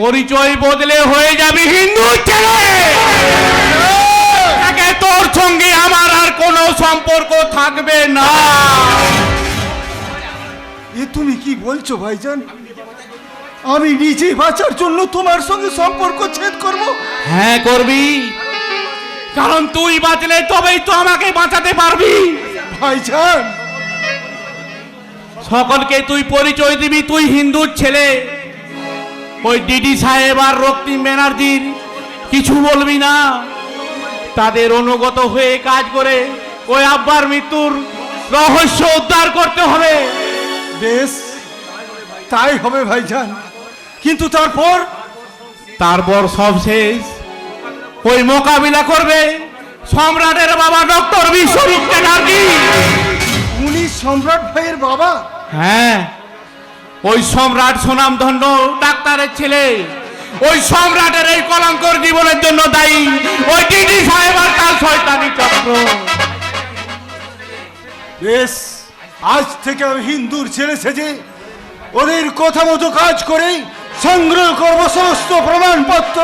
পরিচয় বদলে হয়ে যাবি হিন্দু ছেলে। তোর সঙ্গে আমার আর কোনো সম্পর্ক থাকবে না।
এ তুমি কি বলছো ভাইজান? আমি নিজে বাঁচার জন্য তোমার সঙ্গে সম্পর্ক ছেদ করব?
হ্যাঁ করবি, কারণ তুই বাঁচলে তবেই তো আমাকে বাঁচাতে পারবি।
ভাইজান,
সকলকে তুই পরিচয় দিবি তুই হিন্দুর ছেলে,
ওই ডিডি সাহেব আর রক্তিম ব্যানার্জির কিছু বলবি না। তাদের অনুগত হয়ে কাজ করে ওই আব্বার মৃত্যুর রহস্য উদ্ধার করতে হবে।
বেশ, তাই হবে ভাইজান, কিন্তু
তারপর সব শেষ। ওই মোকাবিলা করবে সম্রাটের বাবা ডক্টর বিশ্বরূপ চ্যাটার্জি।
উনি সম্রাট ভাইয়ের বাবা?
হ্যাঁ, ওই সম্রাট সুনামধন্য ডাক্তারের ছেলে। ওই সম্রাটের এই কলঙ্কর জীবনের জন্য দায়ী ওই ডিডি সাহেব আর তার শয়তানি চক্র।
বেশ, আজ থেকে আমি হিন্দুর ছেলে সেজে ওদের কথা মতো কাজ করে সংগ্রহ করব সমস্ত প্রমাণপত্র।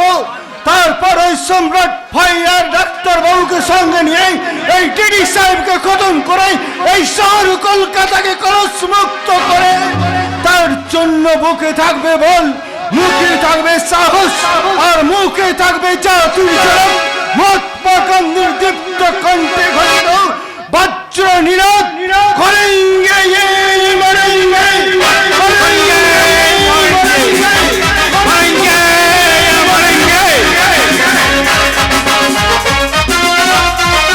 তারপর ওই সম্রাট ভাই আর ডাক্তার বাবুকে সঙ্গে নিয়ে এই ডিডি সাহেবকে খতম করে এই শহর কলকাতাকে কলসমুক্ত করে তার জন্য বুকে থাকবে বল, মুখে থাকবে সাহস, আর মুখে থাকবে জাতির জনক মহাত্মা গান্ধীর দীপ্ত কণ্ঠে ঘোষিত বজ্র নিনাদ করেই